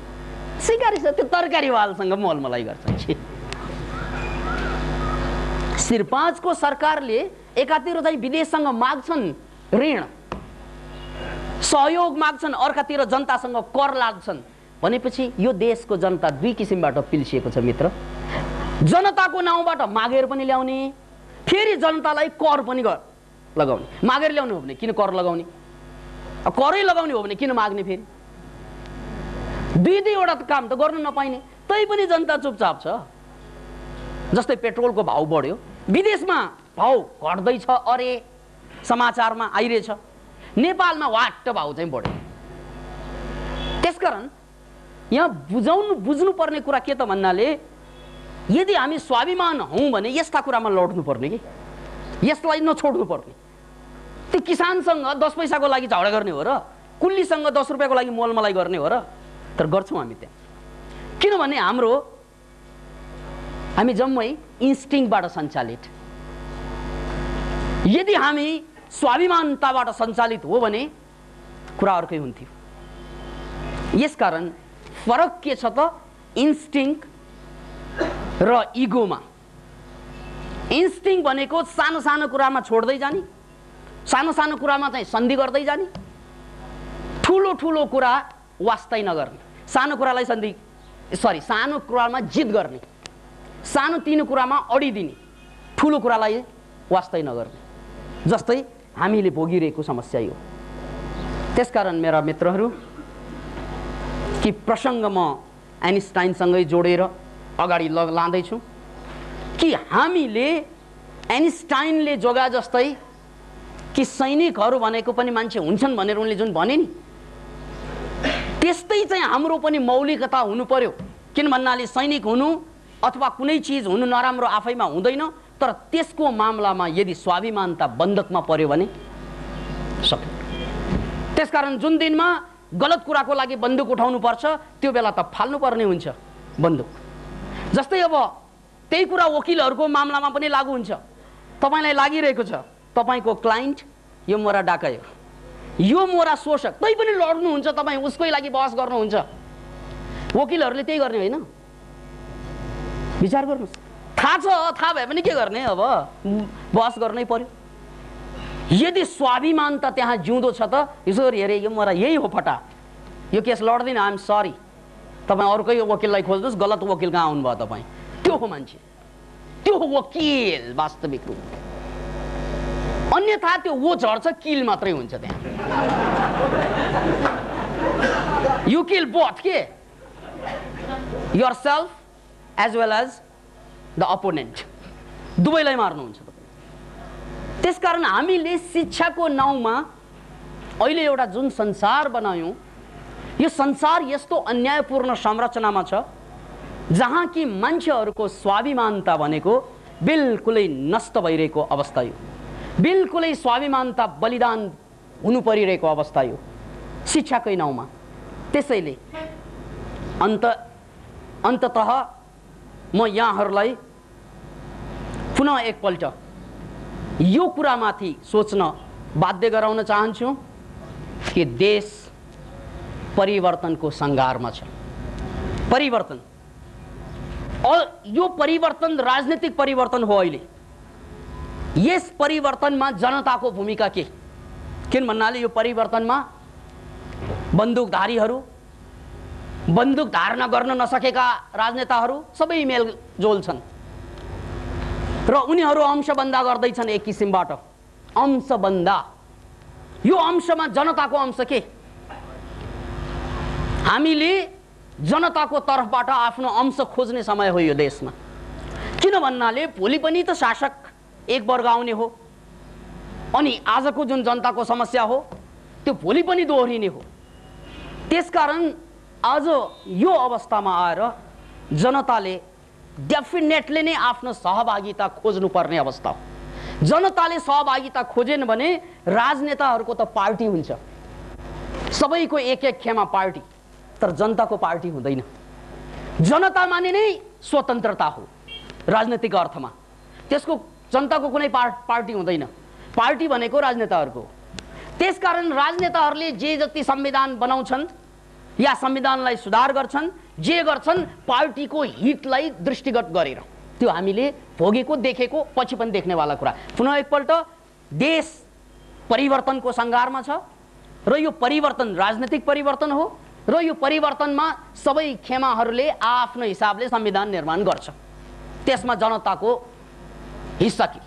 Speaker 1: सिकारी छ त्यो तरकारीवालसँग मोलमलाई गर्छन्। श्री 5 को सरकारले एकातिर चाहिँ विदेशसँग माग्छन् ऋण, सहयोग माग्छन्, अर्कातिर जनतासँग कर लाग्छन् भनेपछि यो देशको जनता दुई किसिमबाट पिल्सिएको छ मित्र। जनताको नाउँबाट मागेर पनि ल्याउने, फेरि जनतालाई कर पनि लगाउने। मागेर ल्याउनु हो भने किन कर लगाउने? करै लगाउने हो भने किन माग्ने? फेरि दुईवटा काम त गर्नु नपाइने, तै पनि जनता चुपचाप छ। जस्तै पेट्रोलको भाउ बढ्यो, विदेशमा भाउ घट्दैछ अरे समाचारमा आइरहेछ, नेपालमा वाट्ट भाउ चाहिँ बढ्यो। त्यसकारण यहाँ बुझ्नु पर्ने कुरा के त भन्नाले, यदि हामी स्वाभिमान हौं भने यस्ता कुरामा लड्नु पर्ने कि यसलाई नछोड्नु पर्ने। त्यो किसानसँग 10 पैसाको लागि झगडा गर्ने हो र कुल्लीसँग 10 रुपियाँको लागि मोलमलाई गर्ने हो र? तर गर्छौँ हामी त्यहाँ, किनभने हामी जम्मै इन्स्टिङबाट सञ्चालित। यदि हामी स्वाभिमानताबाट सञ्चालित हो भने कुरा अर्कै हुन्थ्यो। यसकारण फरक के छ त इन्स्टिङ र इगोमा। इन्स्टिङ भनेको सानो सानो कुरामा छोड्दै जाने, सानो सानो कुरामा चाहिँ सन्धि गर्दै जाने, ठुलो ठुलो कुरा वास्तै नगर्ने, सानो कुरालाई सानो कुरामा जिद गर्ने, सानो तिनो कुरामा अडिदिने, ठुलो कुरालाई वास्तै नगर्ने। जस्तै हामीले भोगिरहेको समस्या यो। त्यसकारण मेरा मित्रहरू, कि प्रसङ्ग म आइन्स्टाइनसँगै जोडेर अगाडि लाँदैछु कि हामीले आइन्स्टाइनले जोगा जस्तै कि सैनिकहरू भनेको पनि मान्छे हुन्छन् भनेर उनले जुन भने नि, त्यस्तै चाहिँ हाम्रो पनि मौलिकता हुनु पर्यो। किन भन्नाले सैनिक हुनु अथवा कुनै चिज हुनु नराम्रो आफैमा हुँदैन, तर त्यसको मामलामा यदि स्वाभिमानता बन्धकमा पर्यो भने सक्यो। त्यसकारण जुन दिनमा गलत कुराको लागि बन्दुक उठाउनु पर्छ त्यो बेला त फाल्नु पर्ने हुन्छ बन्दुक। जस्तै अब त्यही कुरा वकिलहरूको मामलामा पनि लागू हुन्छ। तपाईलाई लागिरहेको छ तपाईको क्लाइन्ट यो मोरा डाकायो, यो मोरा शोषक, तै पनि लड्नुहुन्छ तपाईँ, उसकै लागि बहस गर्नुहुन्छ। वकिलहरूले त्यही गर्ने होइन? विचार गर्नुहोस्। थाहा भए पनि के गर्ने, अब बहस गर्नै पर्यो। यदि स्वाभिमानता त्यहाँ जिउँदो छ त यसो हेरे यो मोरा यही हो फटा, यो केस लड्दिन, आइएम सरी, तपाईँ अर्कै वकिललाई खोज्नुहोस्, गलत वकिल कहाँ आउनुभयो तपाईँ। त्यो हो मान्छे, त्यो हो वकिल वास्तविक रूप। अन्यथा त्यो वो झर्छ, किल मात्रै हुन्छ त्यहाँ। यु किल बोथ के, yourself as well as the opponent, दुवैलाई मार्नुहुन्छ। त्यसकारण हामीले शिक्षाको नाउँमा अहिले एउटा जुन संसार बनायौं, यो संसार यस्तो अन्यायपूर्ण संरचनामा छ जहाँ कि मान्छेहरूको स्वाभिमानता भनेको बिल्कुलै नष्ट भइरहेको अवस्था हो, बिल्कुलै स्वाभिमानता बलिदान हुनु परिरहेको अवस्था हो शिक्षाकै नाउँमा। त्यसैले अन्ततः म यहाँहरूलाई पुनः एकपल्ट यो कुरामाथि सोच्न बाध्य गराउन चाहन्छु कि देश परिवर्तनको सङ्घारमा छ। परिवर्तन, यो परिवर्तन राजनीतिक परिवर्तन हो। अहिले यस परिवर्तनमा जनताको भूमिका के? किन भन्नाले यो परिवर्तनमा बन्दुकधारीहरू, बन्दुक धारण गर्न नसकेका राजनेताहरू सबै मेलजोल छन् र उनीहरू अंशबन्दा गर्दैछन् एक किसिमबाट। अंशबन्दा, यो अंशमा जनताको अंश के? हामीले जनताको तर्फबाट आफ्नो अंश खोज्ने समय हो यो देशमा। किन भन्नाले भोलि पनि त शासक एक वर्ग आउने हो, अनि आजको जुन जनताको समस्या हो त्यो भोलि पनि दोहोरिने हो। त्यसकारण आज यो अवस्थामा आएर जनताले डेफिनेटली नै आफ्नो सहभागिता खोज्नुपर्ने अवस्था हो। जनताले सहभागिता खोजेन भने राजनेताहरूको त पार्टी हुन्छ, सबैको एक एक खेमा पार्टी, तर जनताको पार्टी हुँदैन। जनता माने नै स्वतन्त्रता हो राजनीतिक अर्थमा, त्यसको जनताको कुनै पार्टी हुँदैन। पार्टी भनेको राजनेताहरूको। त्यसकारण राजनेताहरूले जे जति संविधान बनाउँछन् या संविधानलाई सुधार गर्छन्, जे गर्छन् पार्टीको हितलाई दृष्टिगत गरेर, त्यो हामीले भोगेको देखेको पछि पनि देख्नेवाला कुरा। पुनः एकपल्ट देश परिवर्तनको सङ्घारमा छ र यो परिवर्तन राजनीतिक परिवर्तन हो र यो परिवर्तनमा सबै खेमाहरूले आफ्नो हिसाबले संविधान निर्माण गर्छ। त्यसमा जनताको हिस्सा के?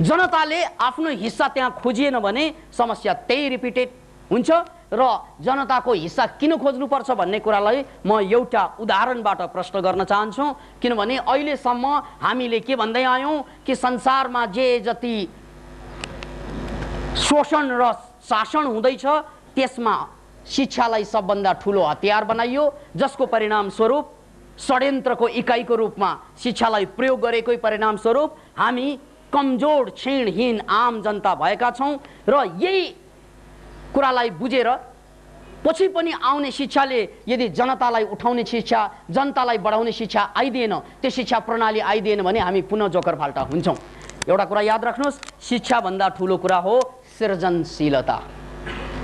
Speaker 1: जनताले आफ्नो हिस्सा त्यहाँ खोजिएन भने समस्या त्यही रिपिटेड हुन्छ र जनताको हिस्सा किन खोज्नुपर्छ भन्ने कुरालाई म एउटा उदाहरणबाट प्रश्न गर्न चाहन्छु। किनभने अहिलेसम्म हामीले के भन्दै आयौँ कि संसारमा जे जति शोषण र शासन हुँदैछ त्यसमा शिक्षालाई सबभन्दा ठुलो हतियार बनाइयो, जसको परिणाम स्वरूप षड्यन्त्रको इकाइको रूपमा शिक्षालाई प्रयोग गरेकै परिणाम स्वरूप हामी कमजोर क्षीणहीन आम जनता भएका छौँ। र यही कुरालाई बुझेर पछि पनि आउने शिक्षाले यदि जनतालाई उठाउने शिक्षा, जनतालाई बढाउने शिक्षा आइदिएन, त्यो शिक्षा प्रणाली आइदिएन भने हामी पुनः जोकर फाल्टा हुन्छौँ। एउटा कुरा याद राख्नुहोस्, शिक्षाभन्दा ठुलो कुरा हो सृजनशीलता।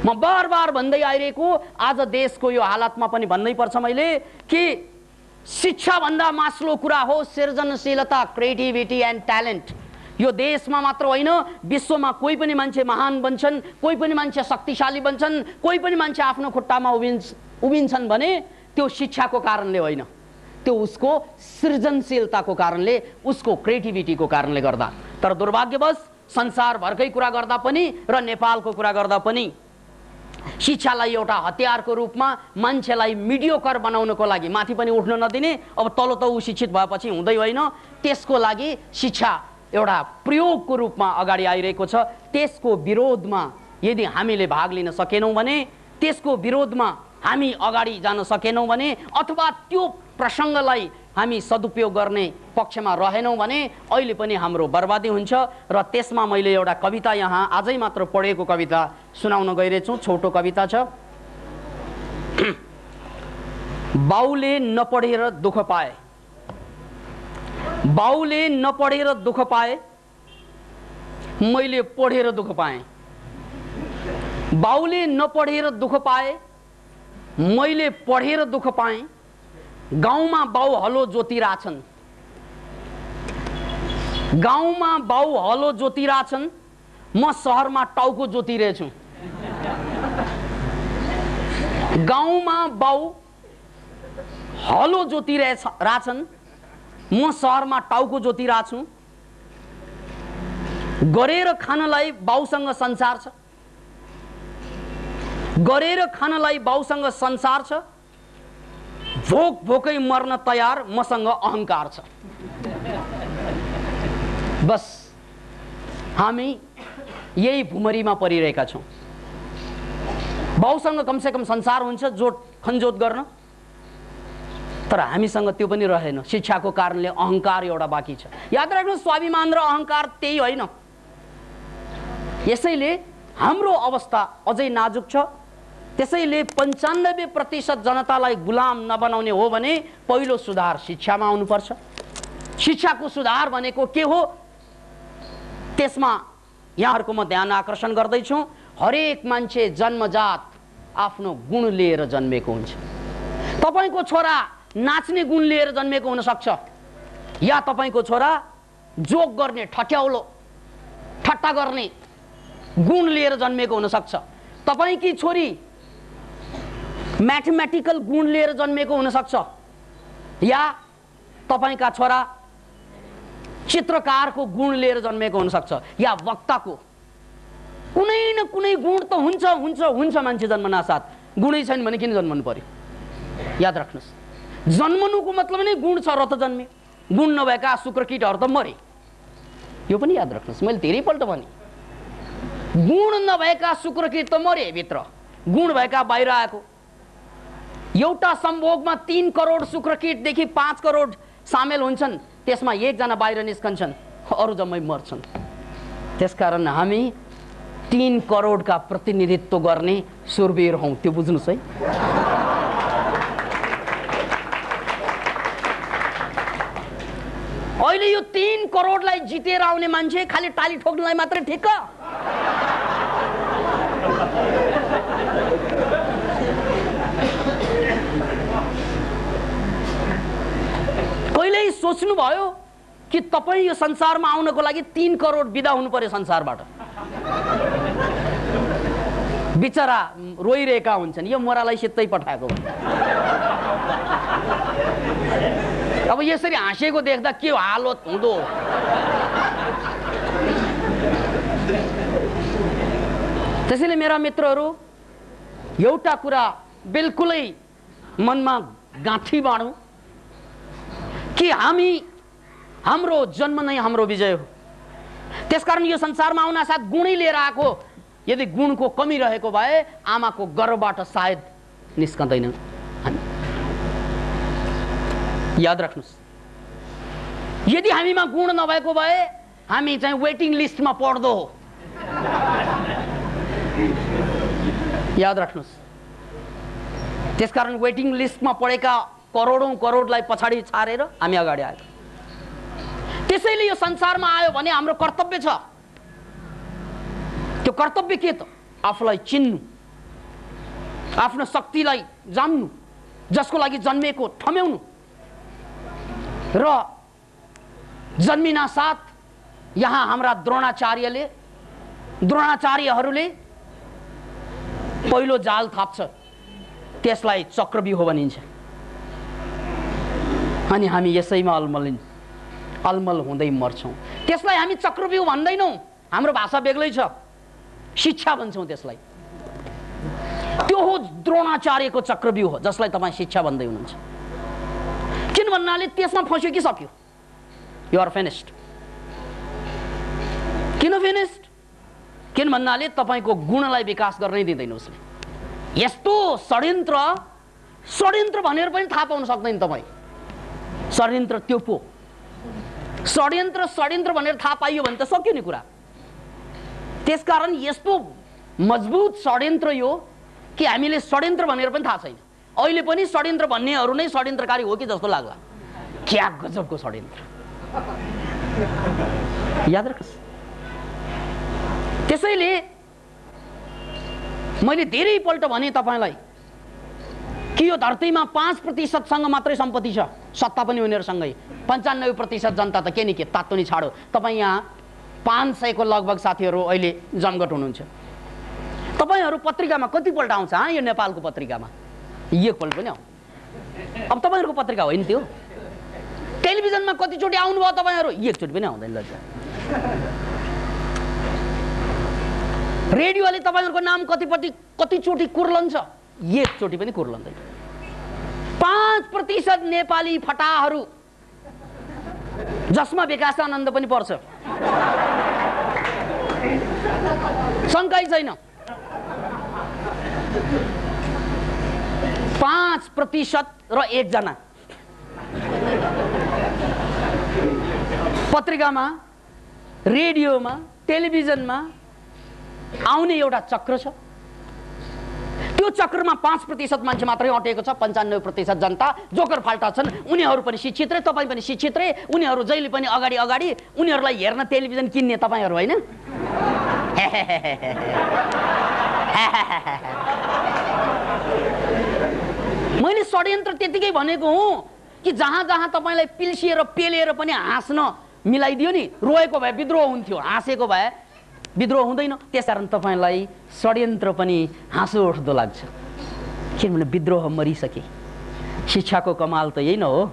Speaker 1: म बार बार भन्दै आइरहेको, आज देशको यो हालतमा पनि भन्नै पर्छ मैले कि शिक्षाभन्दा मास्लो कुरा हो सृजनशीलता, क्रिएटिभिटी एन्ड ट्यालेन्ट। यो देशमा मात्र होइन, विश्वमा कोही पनि मान्छे महान बन्छन्, कोही पनि मान्छे शक्तिशाली बन्छन्, कोही पनि मान्छे आफ्नो खुट्टामा उभिन्छन् भने त्यो शिक्षाको कारणले होइन, त्यो उसको सृजनशीलताको कारणले, उसको क्रिएटिभिटीको कारणले गर्दा। तर दुर्भाग्यवश संसारभरकै कुरा गर्दा पनि र नेपालको कुरा गर्दा पनि शिक्षालाई एउटा हतियारको रूपमा मान्छेलाई मिडियोकर बनाउनको लागि, माथि पनि उठ्न नदिने, अब तल्लो त ऊ शिक्षित भएपछि हुँदै होइन, त्यसको लागि शिक्षा एउटा प्रयोगको रूपमा अगाडि आइरहेको छ। त्यसको विरोधमा यदि हामीले भाग लिन सकेनौँ भने, त्यसको विरोधमा हामी अगाडि जान सकेनौँ भने, अथवा त्यो प्रसङ्गलाई हामी सदुपयोग गर्ने पक्षमा रहेनौँ भने अहिले पनि हाम्रो बर्बादी हुन्छ। र त्यसमा मैले एउटा कविता यहाँ आजै मात्र पढेको कविता सुनाउन गइरहेछु। छोटो कविता छ। बाउले नपढेर दुःख पाए, बाउले नपढेर दुःख पाए, मैले पढेर दुःख पाएँ, बाउले नपढेर दुःख पाए, मैले पढेर दुःख पाएँ। गाउँमा बाउ हलो जोतिरहेछन्, गाउँमा बाउ हलो जोतिरहेछन्, म सहरमा टाउको जोतिरहेछु। गाउँमा बाउ हलो जोतिरहेछन्, म सहरमा टाउको जोतिरहेछु। गरेर खानलाई बाउसँग संसार छ, गरेर खानलाई बाउसँग संसार छ। भोक भोकै मर्न तयार मसँग अहंकार छ। बस हामी यही भुमरीमा परिरहेका छौं। बाउसँग कमसेकम संसार हुन्छ जोड खनजोत गर्न, तर हामीसँग त्यो पनि रहेन। शिक्षाको कारणले अहंकार एउटा बाँकी छ। याद राख्नु, स्वाभिमान र अहंकार त्यही होइन। यसैले हाम्रो अवस्था अझै नाजुक छ। त्यसैले 95% जनतालाई गुलाम नबनाउने हो भने पहिलो सुधार शिक्षामा आउनुपर्छ। शिक्षाको सुधार भनेको के हो, त्यसमा यहाँहरूको म ध्यान आकर्षण गर्दैछु। हरेक मान्छे जन्मजात आफ्नो गुण लिएर जन्मेको हुन्छ। तपाईको छोरा नाच्ने गुण लिएर जन्मेको हुन सक्छ, या तपाईको छोरा जोक गर्ने, ठट्याउलो ठट्टा गर्ने गुण लिएर जन्मेको हुन सक्छ। तपाईकी छोरी म्याथमेटिकल गुण लिएर जन्मेको हुन सक्छ, या तपाईका छोरा चित्रकारको गुण लिएर जन्मेको हुन सक्छ, या वक्ताको। कुनै न कुनै गुण त हुन्छ हुन्छ हुन्छ। मान्छे जन्मना साथ गुणै छैन भने किन जन्मनु पर्यो? याद राख्नुस्, जन्मनुको मतलब नै गुण छ र त जन्मे। गुण नभएका शुक्रकीटहरू त मरे, यो पनि याद राख्नुस्। मैले धेरैपल्ट भने, गुण नभएका शुक्रकीट त मरे भित्र, गुण भएका बाहिर आएको। एउटा सम्भोगमा 3 करोड शुक्रकीटदेखि 5 करोड सामेल हुन्छन्, त्यसमा 1 जना बाहिर निस्कन्छन्, अरू जम्मै मर्छन्। त्यसकारण हामी 3 करोडका प्रतिनिधित्व गर्ने सुरवीर हौं, त्यो बुझ्नुस् है। अहिले यो 3 करोडलाई जितेर आउने मान्छे खालि टाली ठोक्नलाई मात्रै ठिक्क। कहिल्यै सोच्नु भयो कि तपाईं यो संसारमा आउनको लागि 3 करोड बिदा हुनु पर्यो संसारबाट? बिचरा रोइरहेका हुन्छन्, यो मोरालाई सित्तै पठाएको। अब यसरी हाँसेको देख्दा के हालत हुँदो। त्यसैले मेरा मित्रहरू, एउटा कुरा बिल्कुलै मनमा गाँठी बाँडौं कि हाम्रो जन्म नै हाम्रो विजय हो। त्यसकारण यो संसारमा आउन साथ गुणै लिएर आएको। यदि गुणको कमी रहेको भए आमाको गर्भबाट सायद निस्कँदैन। याद राख्नुस्, यदि हामीमा गुण नभएको भए हामी चाहिँ वेटिङ लिस्टमा पढ्दो हो। याद राख्नुस्, त्यसकारण वेटिङ लिस्टमा पढेका करोडौं करोडलाई पछाडि छाडेर हामी अगाडि आयौं। त्यसैले यो संसारमा आयो भने हाम्रो कर्तव्य छ। त्यो कर्तव्य के त? आफूलाई चिन्नु, आफ्नो शक्तिलाई जान्नु, जसको लागि जन्मेको ठम्याउनु, र जन्मिना साथ यहाँ हाम्रा द्रोणाचार्यहरूले पहिलो जाल थाप्छ, त्यसलाई चक्रव्यूह भनिन्छ। अनि हामी यसैमा अलमल हुँदै मर्छौं। त्यसलाई हामी चक्रव्यूह भन्दैनौं, हाम्रो भाषा बेग्लै छ, शिक्षा भन्छौं त्यसलाई। त्यो हो द्रोणाचार्यको चक्रव्यूह, जसलाई तपाईं शिक्षा भन्दै हुनुहुन्छ। किन भन्नाले त्यसमा फस्यो कि सक्यो, यु आर फिनिश्ड। किन फिनिश्ड? किन भन्नाले तपाईको गुणलाई विकास गर्नै दिँदैन उसले। यस्तो षड्यन्त्र भनेर पनि थाहा पाउन सक्दैन तपाईँ। षड्यन्त्र त्यो पो षड्यन्त्र भनेर थाहा पाइयो भने त सक्यो नि कुरा। त्यसकारण यस्तो मजबुत षड्यन्त्र यो कि हामीले षड्यन्त्र भनेर पनि थाहा छैन। अहिले पनि षड्यन्त्र भन्नेहरू नै षड्यन्त्रकारी हो कि जस्तो लाग्ला। क्या गजबको षड्यन्त्र! याद राख्नुस्, त्यसैले मैले धेरैपल्ट भने तपाईलाई कि यो धरतीमा 5% मात्रै सम्पत्ति छ, सत्ता पनि उनीहरूसँगै। 95% जनता त के नि के तातो नि छाडो। तपाईँ यहाँ 500 को लगभग साथीहरू अहिले जमघट हुनुहुन्छ। तपाईहरू पत्रिकामा कतिपल्ट आउँछ यो नेपालको पत्रिकामा? एकपल्ट पनि आउँछ। अब तपाईहरूको पत्रिका होइन त्यो। टेलिभिजनमा कतिचोटि आउनुभयो तपाईहरू? एकचोटि पनि आउँदैन। रेडियोले तपाईहरूको नाम कतिचोटि कुर्लन्छ? एकचोटि पनि कुर्लन्दैन। 5% नेपाली फटाहरू जसमा विकास आनन्द पनि पर्छ, शङ्कै छैन। 5% र 1 जना पत्रिकामा, रेडियोमा, टेलिभिजनमा आउने एउटा चक्र छ। त्यो चक्रमा 5% मान्छे मात्रै अटेको छ। 95% जनता जोकर फाल्टा छन्। उनीहरू पनि शिक्षित रे, तपाईँ पनि शिक्षित रे। उनीहरू जहिले पनि अगाडि अगाडि, उनीहरूलाई हेर्न टेलिभिजन किन्ने तपाईहरू होइन। मैले षड्यन्त्र त्यतिकै भनेको हुँ कि जहाँ जहाँ तपाईलाई पिल्सिएर पेलेर पनि हाँस्न मिलाइदियो नि, रोएको भए विद्रोह हुन्थ्यो, हाँसेको भए विद्रोह हुँदैन। त्यसकारण तपाईलाई षड्यन्त्र पनि हाँसो उठ्दो लाग्छ, किनभने विद्रोह मरिसके। शिक्षाको कमाल त यही न हो।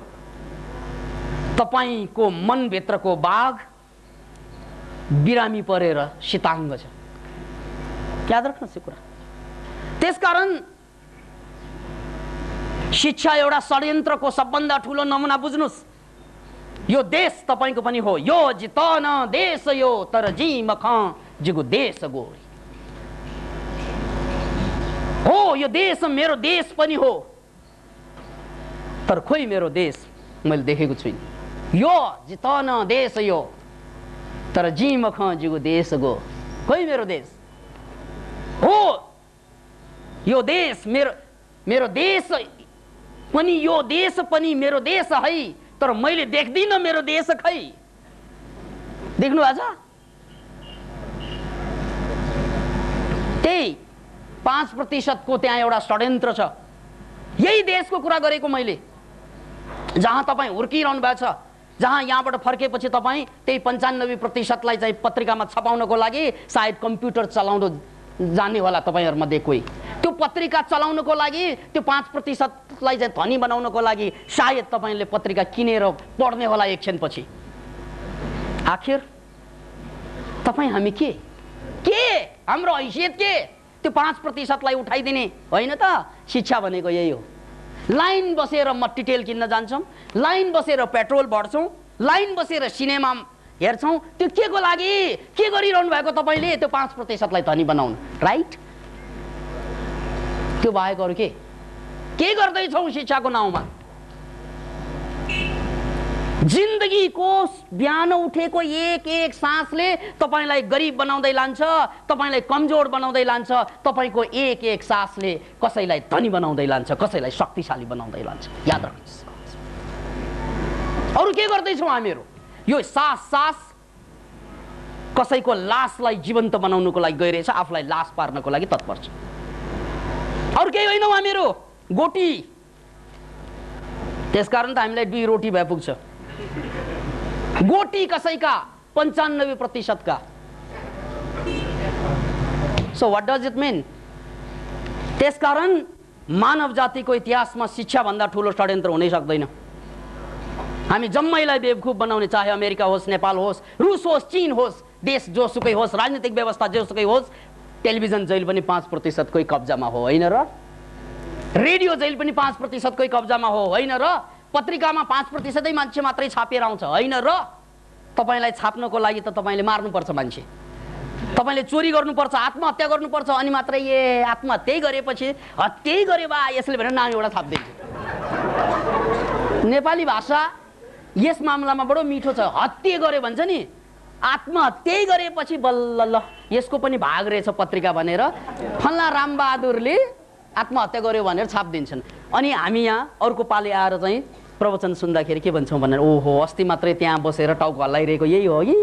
Speaker 1: तपाईको मनभित्रको बाघ बिरामी परेर शीताङ्ग छ। याद राख्नुहोस् यो कुरा। त्यसकारण शिक्षा एउटा षड्यन्त्रको सबभन्दा ठुलो नमुना बुझ्नुहोस्। यो देश तपाईको पनि हो। यो जितन देश यो तर जी मखां जिगु देश गोरी हो। यो देश मेरो देश पनि हो, तर खोइ मेरो देश मैले देखेको छुइनँ। यो जितन देश यो तर जी मखां जिगु देश गो, खोइ मेरो देश हो। यो देश मेरो देश पनि, यो देश पनि मेरो देश है, तर मैले देख्दिन मेरो देश खै। देख्नु आज त्यही 5% को त्यहाँ एउटा षड्यन्त्र छ। यही देशको कुरा गरेको मैले, जहाँ तपाईँ हुर्किरहनु भएको छ, जहाँ यहाँबाट फर्केपछि तपाईँ त्यही 95% लाई चाहिँ पत्रिकामा छपाउनको लागि सायद कम्प्युटर चलाउन जाने होला तपाईहरुमध्ये कोही। त्यो पत्रिका चलाउनको लागि, त्यो 5% लाई चाहिँ धनी बनाउनको लागि सायद तपाईले पत्रिका किनेर पढ्ने होला एकछिनपछि। आखिर तपाईँ हामी के हाम्रो हैसियत के? त्यो 5% लाई उठाइदिने होइन त। शिक्षा भनेको यही हो। लाइन बसेर मट्टिटेल किन्न जान्छौं, लाइन बसेर पेट्रोल भर्छौं, लाइन बसेर सिनेमा हेर्छौं। त्यो के को लागि? के गरिरहनु भएको तपाईले? त्यो 5% लाई धनी बनाउन, राइट? त्यो बाहेक अरु के गर्दै छौ शिक्षाको नाउँमा? जिन्दगीको बिहान उठेको एक सासले तपाईलाई गरिब बनाउँदै लान्छ, तपाईलाई कमजोर बनाउँदै लान्छ। तपाईको एक सासले कसैलाई धनी बनाउँदै लान्छ, कसैलाई शक्तिशाली बनाउँदै लान्छ। याद राख्नुस्। अरु के गर्दै छौ हामीहरु? यो सास कसैको लासलाई जीवन्त बनाउनको लागि गइरहेछ, आफूलाई लास पार्नको लागि तत्पर छ। अरु केही होइन हामीहरु, गोटी। त्यसकारण त हामीलाई 2 रोटी भए पुग्छ। गोटी कसैका 95% का। सो व्हाट डज इट मीन? त्यसकारण मानव जातिको इतिहासमा शिक्षा भन्दा ठूलो षड्यन्त्र हुनै सक्दैन। हामी जम्मैलाई बेवकूफ बनाउने, चाहे अमेरिका होस्, नेपाल होस्, रुस होस्, चीन होस्, देश जोसुकै होस्, राजनीतिक व्यवस्था जोसुकै होस्, टेलिभिजन जहिले पनि 5% कै कब्जामा हो, होइन र? रेडियो जहिले पनि 5% कै कब्जामा हो, होइन र? पत्रिकामा 5% मान्छे मात्रै छापेर आउँछ, होइन र? तपाईलाई छाप्नको लागि त तपाईले मार्नुपर्छ मान्छे, तपाईले चोरी गर्नुपर्छ, आत्महत्या गर्नुपर्छ, अनि मात्रै आत्महत्या गरेपछि हत्यै गरे बा यसले भनेर नाम एउटा छाप्दिन्छ। नेपाली भाषा यस मामलामा बडो मिठो छ। हत्या गरे भन्छ नि, आत्महत्या गरेपछि बल्ल ल यसको पनि भाग रहेछ पत्रिका भनेर फल्ला रामबहादुरले आत्महत्या गर्यो भनेर छापिदिन्छन्। अनि हामी यहाँ अर्को पाले आएर चाहिँ प्रवचन सुन्दाखेरि के भन्छौँ भनेर, ओहो अस्ति मात्रै त्यहाँ बसेर टाउको हल्लाइरहेको यही हो कि?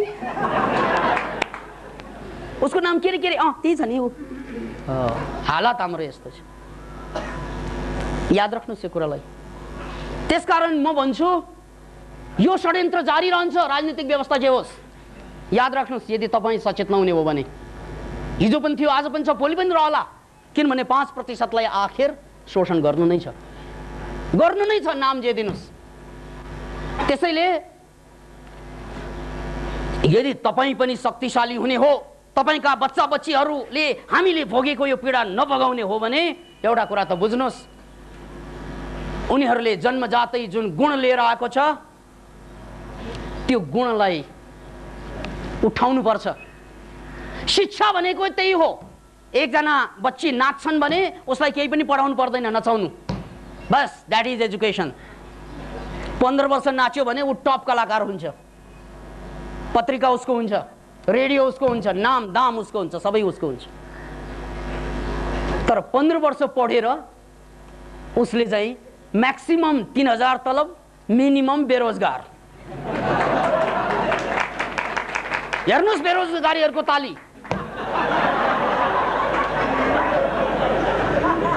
Speaker 1: उसको नाम के रे त्यही छ नि ऊ। हालत हाम्रो यस्तो छ, याद राख्नुहोस् यो कुरालाई। त्यसकारण म भन्छु यो षड्यन्त्र जारी रहन्छ, राजनीतिक व्यवस्था जे होस्। याद राख्नुहोस्, यदि तपाईँ सचेत नहुने हो भने, हिजो पनि थियो, आज पनि छ, भोलि पनि रहला, किनभने 5%लाई आखिर शोषण गर्नु नै छ, गर्नु नै छ, नाम जे दिनुहोस्। त्यसैले यदि तपाईँ पनि शक्तिशाली हुने हो, तपाईँका बच्चा बच्चीहरूले हामीले भोगेको यो पीडा नभगाउने हो भने एउटा कुरा त बुझ्नुहोस्, उनीहरूले जन्मजातै जुन गुण लिएर आएको छ त्यो गुणलाई उठाउनु पर्छ। शिक्षा भनेको त्यही हो। एकजना बच्ची नाच्छन् भने उसलाई केही पनि पढाउनु पर्दैन, नचाउनु, बस, द्याट इज एजुकेसन। 15 वर्ष नाच्यो भने ऊ टप कलाकार हुन्छ, पत्रिका उसको हुन्छ, रेडियो उसको हुन्छ, नाम दाम उसको हुन्छ, सबै उसको हुन्छ। तर 15 वर्ष पढेर उसले चाहिँ म्याक्सिमम 3000 तलब, मिनिमम बेरोजगार। हेर्नुहोस् बेरोजगारीहरूको ताली,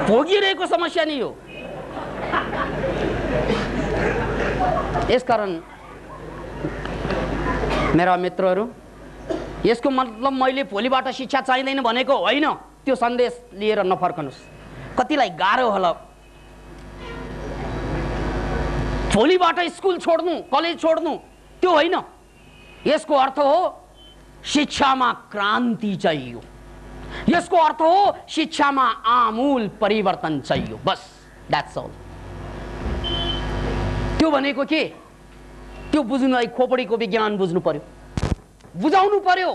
Speaker 1: भोगिरहेको समस्या नै हो। यसकारण मेरा मित्रहरू, यसको मतलब मैले भोलिबाट शिक्षा चाहिँदैन भनेको होइन। त्यो सन्देश लिएर नफर्कनुहोस्। कतिलाई गाह्रो होला भोलिबाट स्कुल छोड्नु, कलेज छोड्नु, त्यो होइन। यसको अर्थ हो शिक्षामा क्रान्ति चाहियो, यसको अर्थ हो शिक्षामा आमूल परिवर्तन चाहियो, बस, द्याट्स ऑल। त्यो भनेको के? त्यो बुझ्नुलाई खोपडीको विज्ञान बुझ्नु पर्यो, बुझाउनु पर्यो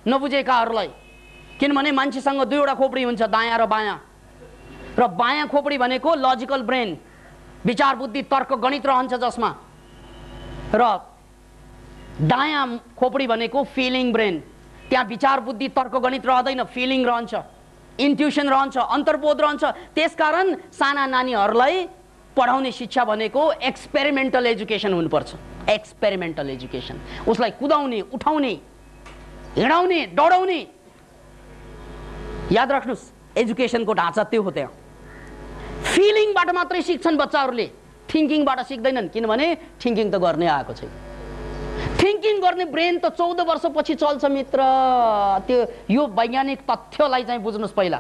Speaker 1: नबुझेकाहरूलाई। किनभने मान्छेसँग दुईवटा खोपडी हुन्छ, दायाँ र बायाँ। र बायाँ खोपडी भनेको लजिकल ब्रेन, विचार बुद्धि तर्क गणित रहन्छ जसमा, र दायाँ खोपडी भनेको फिलिङ ब्रेन, त्यहाँ विचार बुद्धि तर्क गणित रहँदैन, फिलिङ रहन्छ, इन्ट्युसन रहन्छ, अन्तर्बोध रहन्छ। त्यसकारण साना नानीहरूलाई पढाउने शिक्षा भनेको एक्सपेरिमेन्टल एजुकेसन हुनुपर्छ। एक्सपेरिमेन्टल एजुकेसन, उसलाई कुदाउने, उठाउने, हिँडाउने, दौडाउने। याद राख्नुहोस्, एजुकेसनको ढाँचा त्यो हो। त्यहाँ फिलिङबाट मात्रै सिक्छन् बच्चाहरूले, थिङ्किङबाट सिक्दैनन्, किनभने थिङ्किङ त गर्ने आएको छैन। थिङ्किङ गर्ने ब्रेन त 14 वर्षपछि चल्छ मित्र। त्यो यो वैज्ञानिक तथ्यलाई चाहिँ बुझ्नुहोस्। पहिला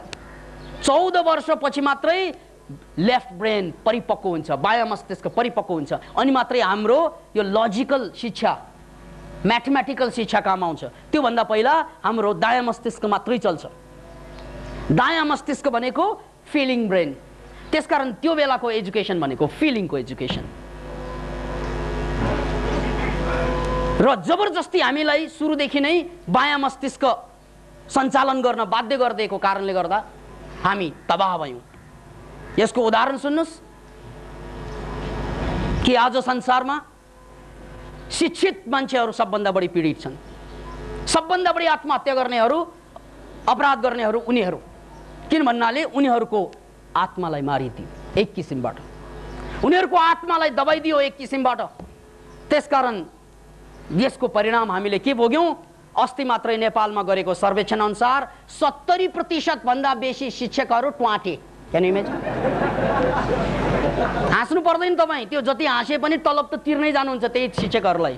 Speaker 1: 14 वर्षपछि मात्रै लेफ्ट ब्रेन परिपक्व हुन्छ, बायाँ मस्तिष्क परिपक्व हुन्छ, अनि मात्रै हाम्रो यो लजिकल शिक्षा, म्याथमेटिकल शिक्षा काम आउँछ। त्योभन्दा पहिला हाम्रो दायाँ मस्तिष्क मात्रै चल्छ। दायाँ मस्तिष्क भनेको फिलिङ ब्रेन। त्यसकारण त्यो बेलाको एजुकेसन भनेको फिलिङको एजुकेसन। र जबरजस्ती हामीलाई सुरुदेखि नै बायाँ मस्तिष्क सञ्चालन गर्न बाध्य गरिदिएको कारणले गर्दा हामी तबाह भयौँ। यसको उदाहरण सुन्नुहोस् कि आज संसारमा शिक्षित मान्छेहरू सबभन्दा बढी पीडित छन्। सबभन्दा बढी आत्महत्या गर्नेहरू, अपराध गर्नेहरू उनीहरू। किन भन्नाले उनीहरूको आत्मालाई मारिदियो एक किसिमबाट, उनीहरूको आत्मालाई दबाइदियो एक किसिमबाट। त्यसकारण यसको परिणाम हामीले के भोग्यौँ? अस्ति मात्रै नेपालमा गरेको सर्वेक्षण अनुसार 70% भन्दा बेसी शिक्षकहरू ट्वाटे। Can you imagine? हाँस्नु पर्दैन तपाईँ, त्यो जति हाँसे पनि तलब त तिर्नै जानुहुन्छ त्यही शिक्षकहरूलाई।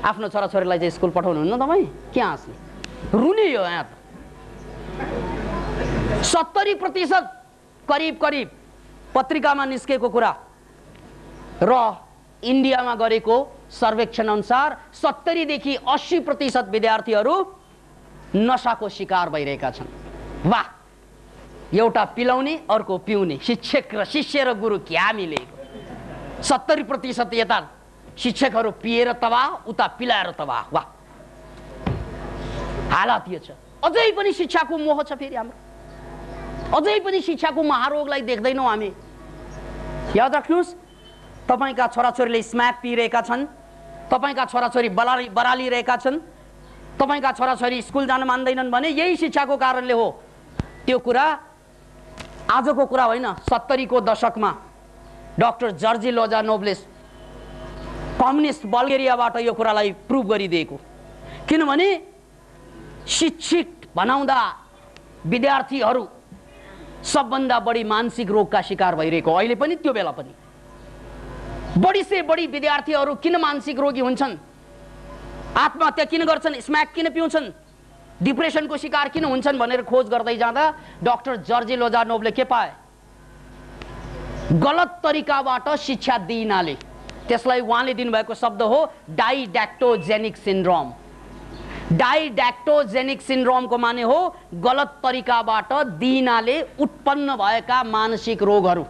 Speaker 1: आफ्नो छोराछोरीलाई चाहिँ स्कुल पठाउनुहुन्न तपाईँ, के हाँस्ने? रुने यो यहाँ त। 70% करिब करिब पत्रिकामा निस्केको कुरा र इन्डियामा गरेको सर्वेक्षण अनुसार 70 देखि 80% विद्यार्थीहरू नशाको शिकार भइरहेका छन्। वाह, एउटा पिलाउने अर्को पिउने, शिक्षक र शिष्य र गुरु क्या मिलेको। 70% यता शिक्षकहरू पिएर तबाह, उता पिलाएर तबाह। वाह, हालत यो छ। अझै पनि शिक्षाको मोह छ फेरि हाम्रो, अझै पनि शिक्षाको महारोगलाई देख्दैनौँ हामी। याद राख्नुहोस्, तपाईँका छोराछोरीले स्म्याक पिइरहेका छन्, तपाईँका छोराछोरी बरालिरहेका छन्, तपाईँका छोराछोरी स्कुल जान मान्दैनन् भने यही शिक्षाको कारणले हो। त्यो कुरा आजको कुरा होइन। 70 को दशकमा डाक्टर जर्जी लोजानोभले कम्युनिस्ट बल्गेरियाबाट यो कुरालाई प्रुभ गरिदिएको। किनभने शिक्षित बनाउँदा विद्यार्थीहरू सबभन्दा बढी मानसिक रोगका शिकार भइरहेको अहिले पनि त्यो बेला पनि बढी से बढी विद्यार्थीहरू किन मानसिक रोगी हुन्छन्, आत्महत्या किन गर्छन्, स्मैक किन पिउँछन्, डिप्रेसनको शिकार किन हुन्छन् भनेर खोज गर्दै जाँदा डाक्टर जर्जी लोजानोभले के पाए? गलत तरिकाबाट शिक्षा दिइनाले। त्यसलाई उहाँले दिनुभएको शब्द हो डाइडैक्टोजेनिक सिन्ड्रोम। डाइडैक्टोजेनिक सिन्ड्रोमको माने हो गलत तरिकाबाट दिइनाले उत्पन्न भएका मानसिक रोगहरू।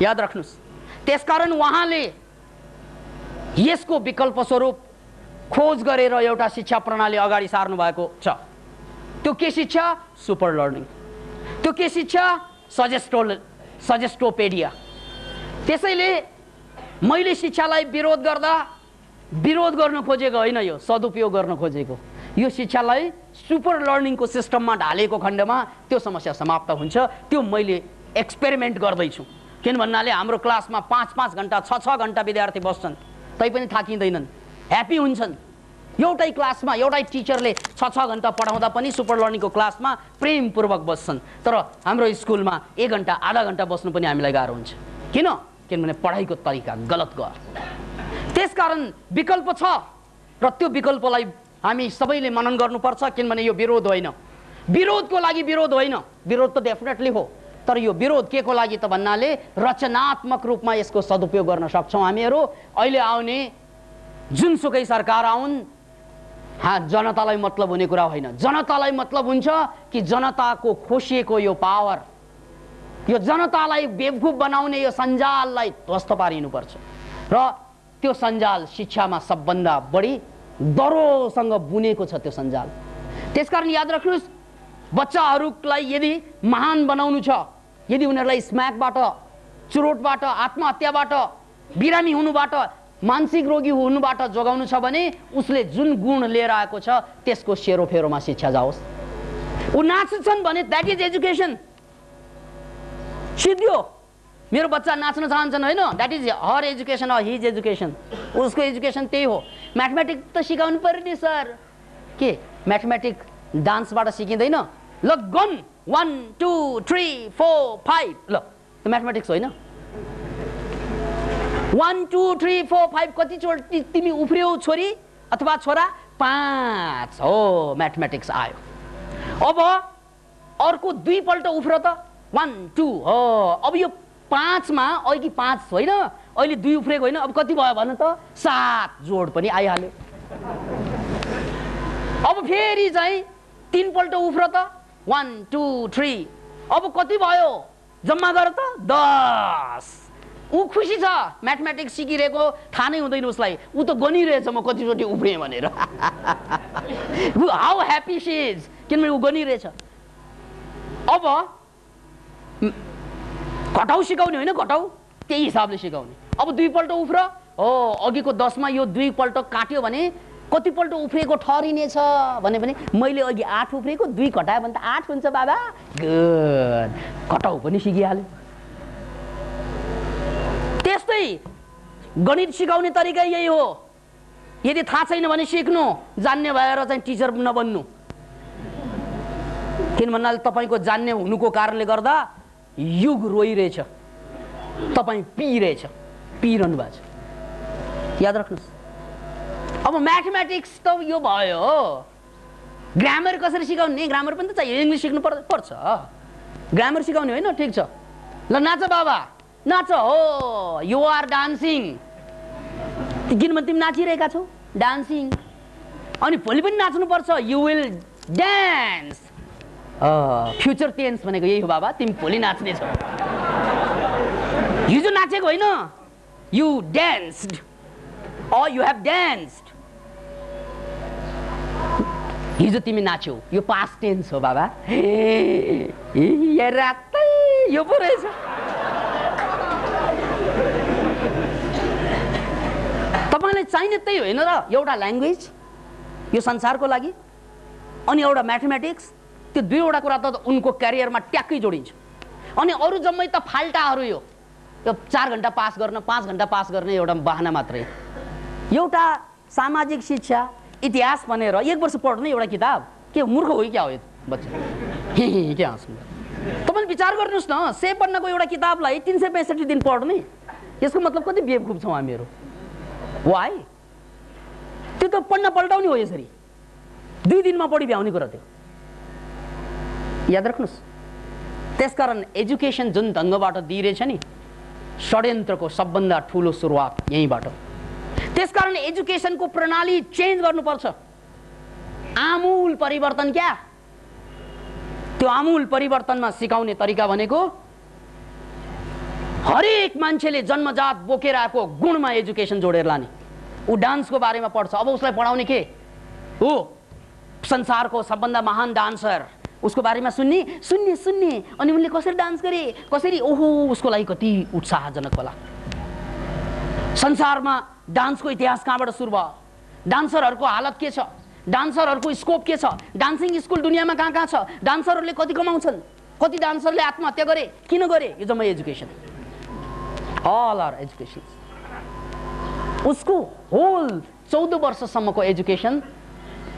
Speaker 1: याद राख्नुस्। त्यसकारण उहाँले यसको विकल्प स्वरूप खोज गरेर एउटा शिक्षा प्रणाली अगाडि सार्नु भएको छ। त्यो के शिक्षा? Super learning. त्यो के शिक्षा? सजेस्टोपेडिया। त्यसैले मैले शिक्षालाई विरोध गर्दा विरोध गर्न खोजेको होइन, यो सदुपयोग गर्न खोजेको। यो शिक्षालाई सुपर लर्निङको सिस्टममा ढालेको खण्डमा त्यो समस्या समाप्त हुन्छ। त्यो मैले एक्सपेरिमेन्ट गर्दैछु। किन भन्नाले हाम्रो क्लासमा 5-5 घण्टा 6-6 घण्टा विद्यार्थी बस्छन्, तैपनि थाकिँदैनन्, ह्याप्पी हुन्छन्। एउटै क्लासमा एउटै टिचरले 6-6 घण्टा पढाउँदा पनि सुपर लर्निङको क्लासमा प्रेमपूर्वक बस्छन्। तर हाम्रो स्कुलमा 1 घण्टा आधा घण्टा बस्नु पनि हामीलाई गाह्रो हुन्छ। किन? किनभने पढाइको तरिका गलत गयो। त्यसकारण विकल्प छ र त्यो विकल्पलाई हामी सबैले मनन गर्नुपर्छ। किनभने यो विरोध होइन, विरोधको लागि विरोध होइन, विरोध त डेफिनेटली हो, तर यो विरोध के को लागि त भन्नाले रचनात्मक रूपमा यसको सदुपयोग गर्न सक्छौँ हामीहरू। अहिले आउने जुनसुकै सरकार आउन्, जनतालाई मतलब हुने कुरा होइन। जनतालाई मतलब हुन्छ कि जनताको खोसिएको यो पावर, यो जनतालाई बेवकूफ बनाउने यो सञ्जाललाई ध्वस्त पारिनुपर्छ। र त्यो सञ्जाल शिक्षामा सबभन्दा बढी दरोसँग बुनेको छ त्यो सञ्जाल। त्यसकारण याद राख्नुहोस्, बच्चाहरूलाई यदि महान बनाउनु छ, यदि उनीहरूलाई स्म्याकबाट, चुरोटबाट, आत्महत्याबाट, बिरामी हुनुबाट, मानसिक रोगी हुनुबाट जोगाउनु छ भने उसले जुन गुण लिएर आएको छ त्यसको सेरोफेरोमा शिक्षा जाओस्। ऊ नाच्छन् भने द्याट इज एजुकेसन। सिद्धियो, मेरो बच्चा नाच्न चाहन्छन् होइन, that is her education or his education. उसको एजुकेसन त्यही हो। म्याथमेटिक्स त सिकाउनु पर्यो नि सर। के म्याथमेटिक्स डान्सबाट सिकिँदैन? ल गन 1 2 3 4 5, ल म्याथमेटिक्स होइन। 1 2 3 4 5 कतिचोटि तिमी उफ्रियौ छोरी अथवा छोरा? 5 हो, म्याथमेटिक्स आयो। अब अर्को 2 पल्ट उफ्र त, 1 2 हो। अब यो 5 मा अघि 5 होइन, अहिले 2 उफ्रेको होइन, अब कति भयो भन त? 7 जोड पनि आइहाल्यो। अब फेरि चाहिँ 3 पल्ट उफ्र त, 1 2 3, अब कति भयो? जम्मा गर त 10। ऊ खुसी छ, म्याथमेटिक्स सिकिरहेको थाहा नै हुँदैन उसलाई। ऊ त गनिरहेछ म कतिचोटि उफ्रेँ भनेर। हाउ ह्याप्पी सी इज, किनभने ऊ गनिरहेछ। अब घटाउ सिकाउने होइन, घटाउ त्यही हिसाबले सिकाउने। अब 2 पल्ट उफ्र हो, अघिको 10 मा यो 2 पल्ट काट्यो भने कति पल्ट उफ्रेको ठहरिनेछ भने पनि मैले अघि 8 उफ्रेको 2 घटायो भने त 8 हुन्छ बाबा। गुड, घटाउ पनि सिकिहाल्यो। त्यस्तै गणित सिकाउने तरिका यही हो। यदि थाहा छैन भने सिक्नु, जान्ने भएर चाहिँ टिचर नबन्नु। किन भन्नाले तपाईको जान्ने हुनुको कारणले गर्दा युग रोइरहेछ, तपाईँ पिइरहेछ, पिइरहनु भएको छ। याद राख्नुहोस्। अब म्याथमेटिक्स त यो भयो, ग्रामर कसरी सिकाउने? ग्रामर पनि त चाहियो, इङ्ग्लिस सिक्नु पर्छ। ग्रामर सिकाउने होइन, ठिक छ। ल नाच बाबा, नाच हो, यु आर डान्सिङ। किनभने तिमी नाचिरहेका छौ, डान्सिङ। अनि भोलि पनि नाच्नुपर्छ, you will dance. Future tense भनेको यही हो बाबा, तिमी भोलि नाच्ने छौ। हिजो नाचेको होइन, you danced or you have danced। हिजो तिमी नाच्यौ, यो पास्ट टेन्स हो बाबा। रातै यो पो रहेछ। तपाईँलाई चाहिने त्यही होइन र? एउटा ल्याङ्ग्वेज यो संसारको लागि, अनि एउटा म्याथमेटिक्स। त्यो दुईवटा कुरा त उनको क्यारियरमा ट्याक्कै जोडिन्छ। अनि अरू जम्मै त फाल्टाहरू। यो 4 घण्टा पास गर्न, 5 घण्टा पास गर्ने एउटा बहाना मात्रै। एउटा सामाजिक शिक्षा, इतिहास भनेर 1 वर्ष पढ्ने एउटा किताब, के मूर्ख हो कि क्या हो यो बच्चा के हाँस्नु तपाईले विचार गर्नुस् न 100 पन्नाको एउटा किताबलाई 365 दिन पढ्ने यसको मतलब कति बेवकुफ छौं हामीहरु वाइ त्यो त पढ्न पल्टाउने हो यसरी 2 दिनमा पढी भ्याउने कुरा त्यो याद राख्नुस् त्यसकारण एजुकेसन जुन ढंगबाट दिइरहेछ नि षड्यन्त्रको सबभन्दा ठूलो सुरुवात यहीबाट त्यसकारण एजुकेसनको प्रणाली चेन्ज गर्नुपर्छ आमूल परिवर्तन क्या त्यो आमूल परिवर्तनमा सिकाउने तरिका भनेको हरेक मान्छेले जन्मजात बोकेर आएको गुणमा एजुकेसन जोडेर लाने उ डान्सको बारेमा पढ्छ अब उसलाई पढाउने के हो संसारको सबभन्दा महान डान्सर उसको बारेमा सुन्ने सुन्ने सुन्ने अनि उनले कसरी डान्स गरे कसरी ओहो उसको लागि कति उत्साहजनक होला संसारमा डान्सको इतिहास कहाँबाट सुरु भयो डान्सरहरुको हालत के छ डान्सरहरुको स्कोप के छ डान्सिङ स्कुल दुनियामा कहाँ कहाँ छ डान्सरहरुले कति कमाउँछन् कति डान्सरले आत्महत्या गरे किन गरे यो जम्मै एजुकेसन all our education उसको होल 14 वर्षसम्मको एजुकेसन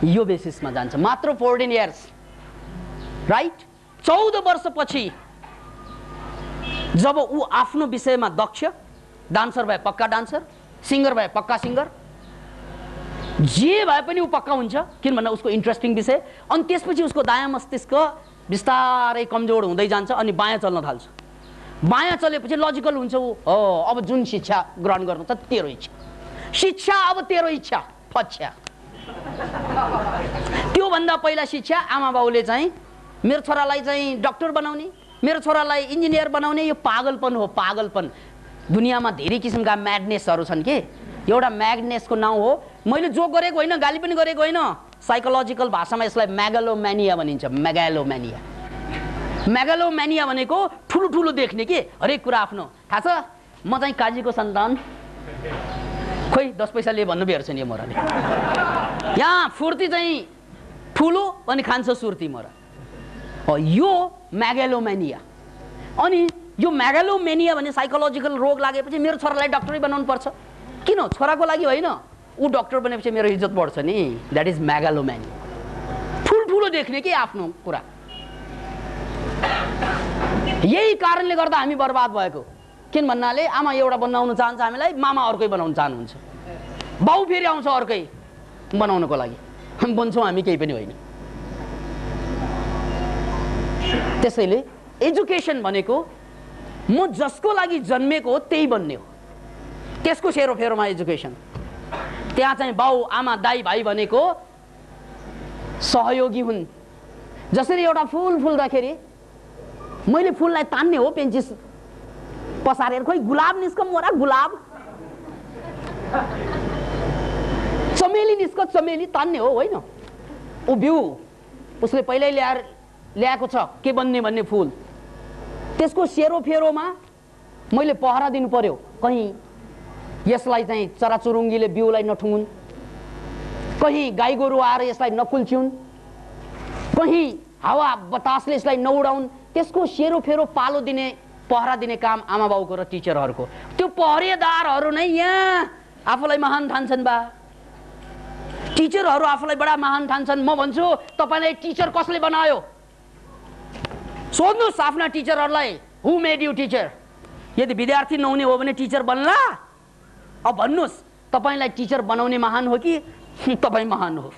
Speaker 1: यो बेसिसमा जान्छ मात्र 14 इयर्स राइट 14 वर्षपछि जब ऊ आफ्नो विषयमा दक्ष डान्सर भए पक्का डान्सर सिंगर भए पक्का सिंगर जे भए पनि ऊ पक्का हुन्छ किनभने उसको इन्ट्रेस्टिङ विषय अनि त्यसपछि उसको दायाँ मस्तिष्क बिस्तारै कमजोर हुँदै जान्छ अनि बायाँ चल्न थाल्छ बायाँ चलेपछि लजिकल हुन्छ ऊ अब जुन शिक्षा ग्रहण गर्नु छ तेरो इच्छा शिक्षा अब तेरो इच्छा फच्छा त्यो भन्दा पहिला शिक्षा आमा बाउले चाहिँ मेरो छोरालाई चाहिँ डाक्टर बनाउने मेरो छोरालाई इन्जिनियर बनाउने यो पागलपन हो पागलपन दुनियामा धेरै किसिमका म्याडनेसहरु छन् के एउटा म्याडनेसको नाउँ हो मैले जो गरेको होइन गाली पनि गरेको होइन साइकोलोजिकल भाषामा यसलाई मेगालोम्यानिया भनिन्छ मेगालोम्यानिया मेगालोम्यानिया भनेको ठुलो ठुलो देख्ने के हरेक कुरा आफ्नो थाहा छ म चाहिँ काजीको सन्तान खोइ 10 पैसाले भन्नु बेर्छ नि मोराले यहाँ फुर्ती चाहिँ ठुलो अनि खान्छ सुर्ती मोरा यो मेगालोम्यानिया अनि यो मेगालोम्यानिया भन्ने साइकोलोजिकल रोग लागेपछि मेरो छोरालाई डाक्टरै बनाउनु पर्छ किन छोराको लागि होइन ऊ डाक्टर बनेपछि मेरो इज्जत बढ्छ नि दैट इज मेगालोम्यानिया ठुलो देख्ने के आफ्नो कुरा यही कारणले गर्दा हामी बर्बाद भएको किन भन्नाले आमा एउटा बनाउन चाहन्छ हामीलाई मामा अर्कै बनाउन चाहनुहुन्छ बाउ फेरि आउँछ अर्कै बनाउनको लागि हामी बन्छौँ हामी केही पनि होइन त्यसैले एजुकेसन भनेको म जसको लागि जन्मेको हो त्यही बन्ने हो त्यसको सेरोफेरोमा एजुकेसन त्यहाँ चाहिँ बाउ आमा दाइ भाइ भनेको सहयोगी हुन् जसरी एउटा फूल फुल्दाखेरि मैले फूललाई तान्ने हो पेन्चिस पसारेर खोइ गुलाब निस्कम मोरा गुलाब चमेली निस्क चमेली तान्ने हो होइन उ बिउ उसले पहिल्यै ल्याएको छ के बन्ने भन्ने फूल त्यसको सेरोफेरोमा मैले पहरा दिनु पर्यो कहीं यसलाई चाहिँ चराचुरुङ्गीले बिउलाई नठुङ्गुन् कहीं गाईगोरु आएर यसलाई नकुल्च्युन् कहीं हावा बतासले यसलाई नउडाउन् त्यसको सेरोफेरो पालो दिने पहरा दिने काम आमा बाउको र टिचरहरुको त्यो पहरेदारहरु नै यहाँ आफूलाई महान ठान्छन् बा टिचरहरु आफूलाई बडा महान ठान्छन् म भन्छु तपाईलाई टिचर कसले बनायो सोध्नुस् आफ्ना टिचरहरुलाई हु मेड यु टिचर यदि विद्यार्थी नहुने हो भने टिचर बन्ला अब भन्नुस् तपाईलाई टिचर बनाउने महान हो कि तपाई महान हो